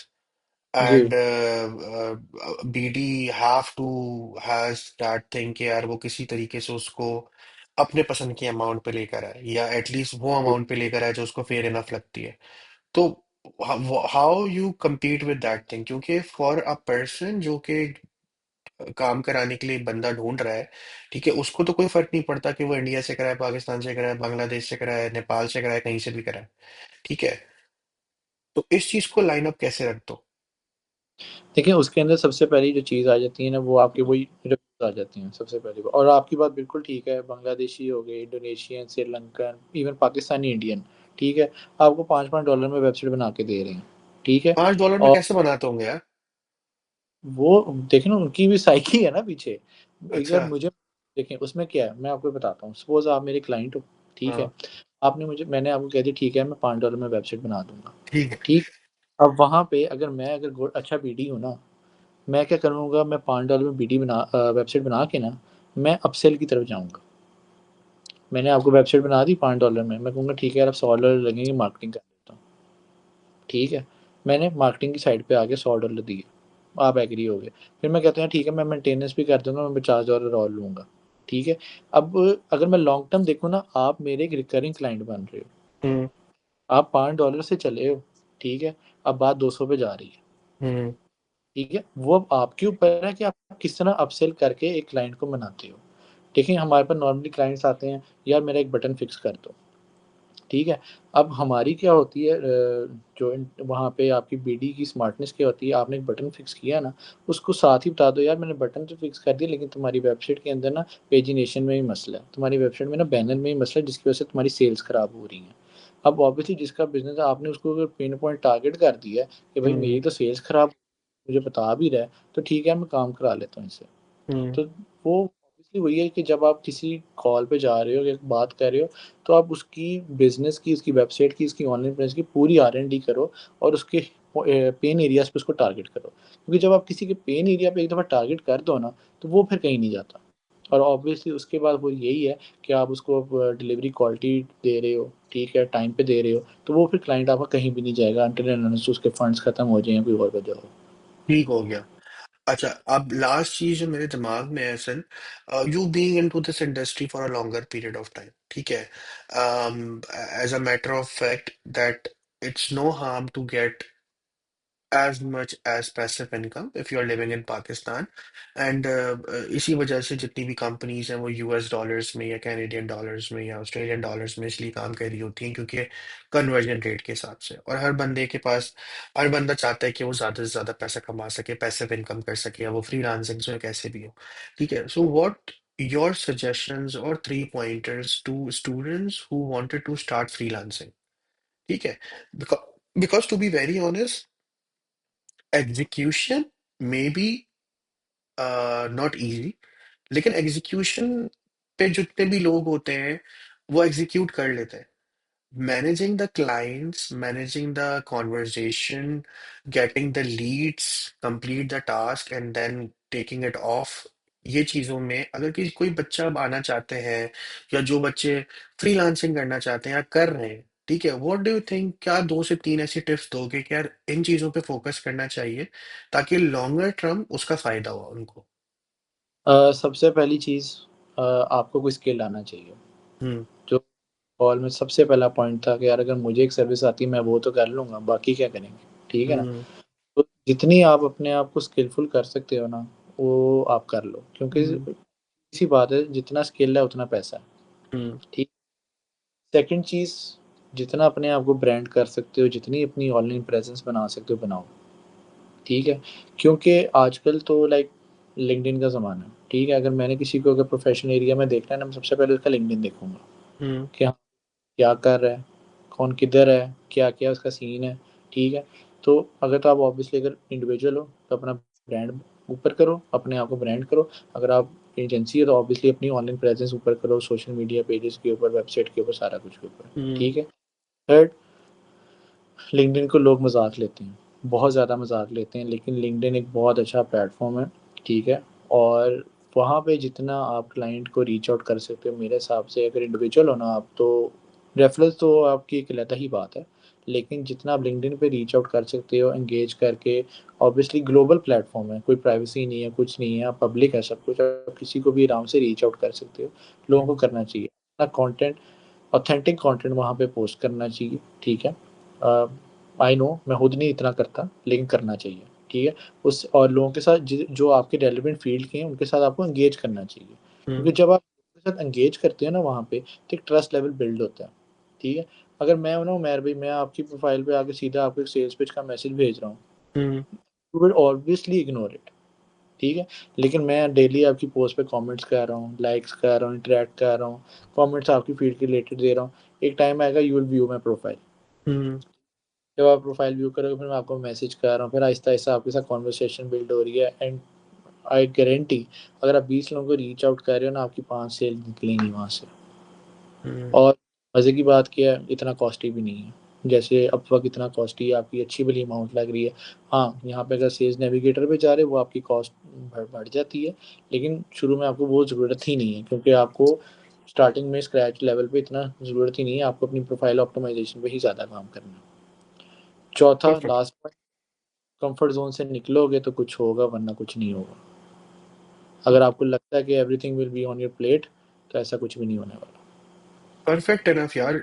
जी and BD have to has that thing कि यार वो किसी तरीके से उसको अपने पसंद की अमाउंट पे लेकर आए, या एटलीस्ट वो जी। अमाउंट पे लेकर आए जो उसको फेयर इनफ लगती है। तो how you compete with that thing? क्योंकि फॉर अ पर्सन जो कि काम कराने के लिए एक बंदा ढूंढ रहा है, ठीक है, उसको तो कोई फर्क नहीं पड़ता कि वो इंडिया से कराए, पाकिस्तान से कराए, बांग्लादेश से कराए, नेपाल से कराए, कहीं से भी कराए, ठीक है। तो इस चीज को लाइन अप कैसे रख दो? देखिए उसके अंदर सबसे पहली जो चीज़ आ जाती है ना वो आपकी वही आ जाती हैं सबसे पहली बात। और आपकी बात बिल्कुल ठीक है, बांग्लादेशी हो गए, Indonesian, Sri Lankan, even Pakistani, Indian, ठीक है, आपको 5-5 डॉलर में वेबसाइट बना के दे रहे हैं, ठीक है। $5 में और कैसे बनाते होंगे यार? वो देखें ना, उनकी भी साइकी है ना पीछे। अच्छा। अगर मुझे देखें उसमें क्या है, मैं आपको बताता हूँ। सपोज आप मेरे क्लाइंट हो, ठीक है, हाँ। मैंने आपको कह दिया ठीक है, मैं $5 में वेबसाइट बना दूंगा, ठीक है। ठीक। अब वहाँ पे अगर अच्छा बीडी हूँ ना, मैं क्या करूँगा, मैं $5 में बीडी वेबसाइट बना के ना, मैं अपसेल की तरफ जाऊँगा। मैंने आपको वेबसाइट बना दी $5 में, मैं कहूँगा ठीक है यार, अब $100 लगेंगे, मार्केटिंग कर देता हूँ, ठीक है। मैंने मार्केटिंग की साइड पे आके $100 दिए, आप एग्री हो गए। फिर मैं कहता हूँ ठीक है, मैं मेंटेनेंस भी कर दूंगा, मैं $50 और लूँगा, ठीक है। अब अगर मैं लॉन्ग टर्म देखूँ ना, आप मेरे एक रिकरिंग क्लाइंट बन रहे हो, हम्म। आप $5 से चले हो, ठीक है, अब बात 200 पे जा रही है, हम्म। ठीक है। वो अब आपके ऊपर है कि आप किस तरह अपसेल करके एक क्लाइंट को मनाते हो। देखिए हमारे पास नॉर्मली क्लाइंट्स आते हैं, यार मेरा एक बटन फिक्स कर दो, ठीक है। अब हमारी क्या होती है, जो वहाँ पे आपकी बीडी की स्मार्टनेस क्या होती है, आपने एक बटन फिक्स किया ना, उसको साथ ही बता दो, यार मैंने बटन तो फिक्स कर दिया, लेकिन तुम्हारी वेबसाइट के अंदर ना पेजिनेशन में ही मसला है, तुम्हारी वेबसाइट में ना बैनर में ही मसला है, जिसकी वजह से तुम्हारी सेल्स खराब हो रही हैं। अब ऑब्वियसली जिसका बिजनेस है, आपने उसको अगर पिन पॉइंट टारगेट कर दिया है कि भाई हम्म। मेरी तो सेल्स खराब, मुझे बता भी रहा है, तो ठीक है मैं काम करा लेता हूँ इससे। हम्म। तो वो ऑब्वियसली वही है कि जब आप किसी कॉल पे जा रहे हो या बात कर रहे हो, तो आप उसकी बिजनेस की, उसकी वेबसाइट की, उसकी ऑनलाइन प्रेजेंस की पूरी R&D करो, और उसके पेन एरियाज पे उसको टारगेट करो, क्योंकि जब आप किसी के पेन एरिया पे एक दफ़ा टारगेट कर दो ना, तो वो फिर कहीं नहीं जाता। और ऑब्वियसली उसके बाद वो यही है कि आप उसको डिलीवरी क्वालिटी दे रहे हो, ठीक है, टाइम पे दे रहे हो, तो वो फिर क्लाइंट आपका कहीं भी नहीं जाएगा अनटिल एंड अनलेस उसके फंड्स खत्म हो जाए या कोई और वजह हो। ठीक हो गया। अच्छा, अब लास्ट चीज जो मेरे दिमाग में है son, you being into this industry for a longer period of time, ठीक है, as a matter of fact that it's no harm to get as much as passive income if you are living in Pakistan, and इसी वजह से जितनी भी companies हैं वो US dollars में या कैनेडियन डॉलर्स में या ऑस्ट्रेलियन डॉलर्स में इसलिए काम कर रही होती हैं क्योंकि कन्वर्जन रेट के हिसाब से, और हर बंदे के पास, हर बंदा चाहता है कि वो ज़्यादा से ज़्यादा पैसा कमा सके, पैसिव इनकम कर सके, या वो फ्रीलांसिंग से कैसे भी हो। ठीक है, so what your suggestions or 3 pointers to students who wanted to start freelancing? ठीक है, because, because to be very honest, execution may be not easy, लेकिन एग्जीक्यूशन पे जितने भी लोग होते हैं वो एग्जीक्यूट कर लेते हैं। Managing the clients, managing the conversation, getting the leads, complete the task and then taking it off, ये चीजों में अगर किसी कोई बच्चा अब आना चाहते हैं या जो बच्चे फ्रीलांसिंग करना चाहते हैं या कर रहे हैं, ठीक है, व्हाट डू यू थिंक, क्या 2 से 3 ऐसी टिप्स दोगे कि यार इन चीजों पे फोकस करना चाहिए ताकि लॉन्गर टर्म उसका फायदा हो उनको? सबसे पहली चीज़, आपको कोई स्किल आना चाहिए। हम्म। जो कॉल में सबसे पहला पॉइंट था कि यार अगर मुझे एक सर्विस आती है मैं वो तो कर लूँगा, बाकी क्या करेंगे, ठीक है ना। हम्म। तो जितनी आप अपने आप को स्किलफुल कर सकते हो ना, वो आप कर लो, क्योंकि हम्म। इसी बात है, जितना स्किल है उतना पैसा है, हम्म। ठीक। सेकंड चीज़, जितना अपने आप को ब्रांड कर सकते हो, जितनी अपनी ऑनलाइन प्रेजेंस बना सकते हो बनाओ, ठीक है। क्योंकि आजकल तो लाइक लिंक्डइन का ज़माना है, ठीक है। अगर मैंने किसी को अगर प्रोफेशनल एरिया में देखना है ना, मैं सबसे पहले उसका लिंक्डइन देखूंगा हम्म। कि हाँ क्या कर रहा है, कौन किधर है, क्या क्या उसका सीन है, ठीक है। तो अगर तो आप ऑब्वियसली अगर इंडिविजुअल हो तो अपना ब्रांड ऊपर करो, अपने आप को ब्रांड करो। अगर आप एजेंसी है तो ऑब्वियसली अपनी ऑनलाइन प्रेजेंस ऊपर करो, सोशल मीडिया पेजेस के ऊपर, वेबसाइट के ऊपर, सारा कुछ के ऊपर, हम्म। ठीक है। थर्ड, लिंक्डइन को लोग मजाक लेते हैं, बहुत ज़्यादा मजाक लेते हैं, लेकिन लिंक्डइन एक बहुत अच्छा प्लेटफॉर्म है, ठीक है। और वहाँ पे जितना आप क्लाइंट को रीच आउट कर सकते हो, मेरे हिसाब से अगर इंडिविजुअल हो ना आप, तो रेफरल्स तो आपकी एक अलग ही बात है, लेकिन जितना आप लिंक्डइन पे रीच आउट कर सकते हो एंगेज करके, ऑब्वियसली ग्लोबल प्लेटफॉर्म है, कोई प्राइवेसी नहीं है, कुछ नहीं है, पब्लिक है सब कुछ, आप किसी को भी आराम से रीच आउट कर सकते हो। लोगों को हम्म। करना चाहिए अपना कंटेंट, ऑथेंटिक कंटेंट वहाँ पे पोस्ट करना चाहिए, ठीक है। आई नो मैं खुद नहीं इतना करता, लेकिन करना चाहिए, ठीक है। उस और लोगों के साथ जो आपके रेलिवेंट फील्ड के हैं उनके साथ आपको एंगेज करना चाहिए, क्योंकि हम्म। जब आप उनके साथ एंगेज करते हैं ना वहाँ पे, तो एक ट्रस्ट लेवल बिल्ड होता है, ठीक है। अगर मैं हूं ना उमैर भाई, मैं आपकी प्रोफाइल पे आके सीधा आपको एक सेल्स पिच का मैसेज भेज रहा हूँ, hmm. You will obviously ignore it, ठीक है। लेकिन मैं डेली आपकी पोस्ट पे कमेंट्स कर रहा हूँ, लाइक्स कर रहा हूँ, इंटरेक्ट कर रहा हूँ, कमेंट्स आपकी फीड के रिलेटेड दे रहा हूँ। एक टाइम आएगा you will view my profile. Hmm. जब आप प्रोफाइल व्यू करोगे फिर मैं आपको मैसेज कर रहा हूँ, फिर आहिस्ता आहिस्ता आपके साथ कॉन्वर्सेशन बिल्ड हो रही है। एंड आई गारंटी, अगर आप 20 लोगों को रीच आउट कर रहे हो ना, आपकी 5 सेल निकलेंगी वहाँ से। हम्म। और मज़े की बात क्या है, इतना कॉस्टली भी नहीं है। जैसे अपवर्क इतना कॉस्टली है, आपकी अच्छी भली अमाउंट लग रही है। हाँ, यहाँ पे अगर सेल्स नेविगेटर पे जा रहे हो वो आपकी कॉस्ट बढ़ जाती है। लेकिन शुरू में आपको वो ज़रूरत ही नहीं है, क्योंकि आपको स्टार्टिंग में स्क्रैच लेवल पे इतना ज़रूरत ही नहीं है। आपको अपनी प्रोफाइल ऑप्टिमाइजेशन पे ही ज़्यादा काम करना है। चौथा perfect. Last point, comfort zone से निकलोगे तो कुछ होगा, वरना कुछ नहीं होगा। अगर आपको लगता है कि everything will be on your plate, तो ऐसा कुछ भी नहीं होने वाला। परफेक्ट इनफ यार।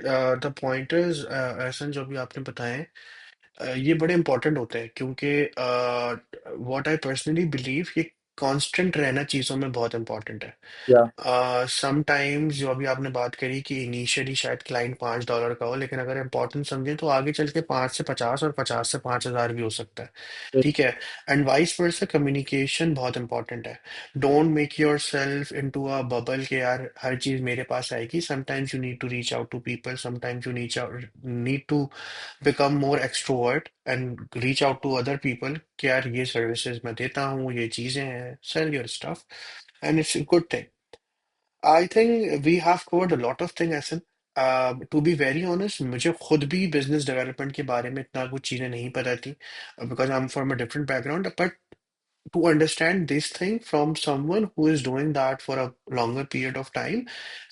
द पॉइंटर्स ऐसा जो भी आपने बताए ये बड़े इंपॉर्टेंट होते हैं, क्योंकि व्हाट आई पर्सनली बिलीव ये कांस्टेंट रहना चीज़ों में बहुत इंपॉर्टेंट है। या समटाइम्स जो अभी आपने बात करी कि इनिशियली शायद क्लाइंट $5 का हो, लेकिन अगर इम्पोर्टेंट समझे तो आगे चल के 5 से 50 और 50 से 5,000 भी हो सकता है। ठीक है। एंड वाइस वर्सा कम्युनिकेशन बहुत इंपॉर्टेंट है। Don't make yourself into a bubble के यार हर चीज़ मेरे पास आएगी। Sometimes you need to reach out to people, sometimes you need to become more extrovert and reach out to other people कि यार ये सर्विसेज मैं देता हूँ, ये चीज़ें हैं, sell your stuff and it's good thing. I think we have covered a lot of thing ऐसे। टू बी वेरी ऑनेस्ट मुझे खुद भी बिजनेस डेवलपमेंट के बारे में इतना कुछ चीज़ें नहीं पता थी, because I am from a different background, but to understand this thing from someone who is doing that for a longer period of time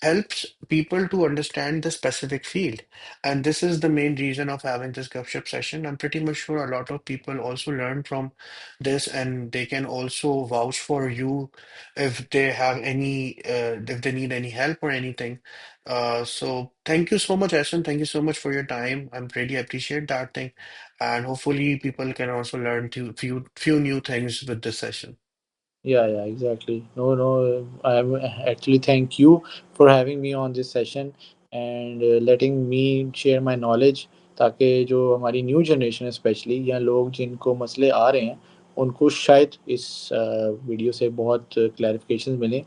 helps people to understand the specific field. And this is the main reason of having this gupshup session. I'm pretty much sure a lot of people also learn from this, and they can also vouch for you if they have any, if they need any help or anything. So thank you so much, Asan. Thank you so much for your time. I'm really appreciate that thing, and hopefully people can also learn to few new things with this session. yeah, exactly. No, no, I am actually thank you for having me on this session and letting me share my knowledge, ताकि जो हमारी new generation है specially, या लोग जिनको मसले आ रहे हैं, उनको शायद इस वीडियो से बहुत क्लैरिफिकेशन मिलें।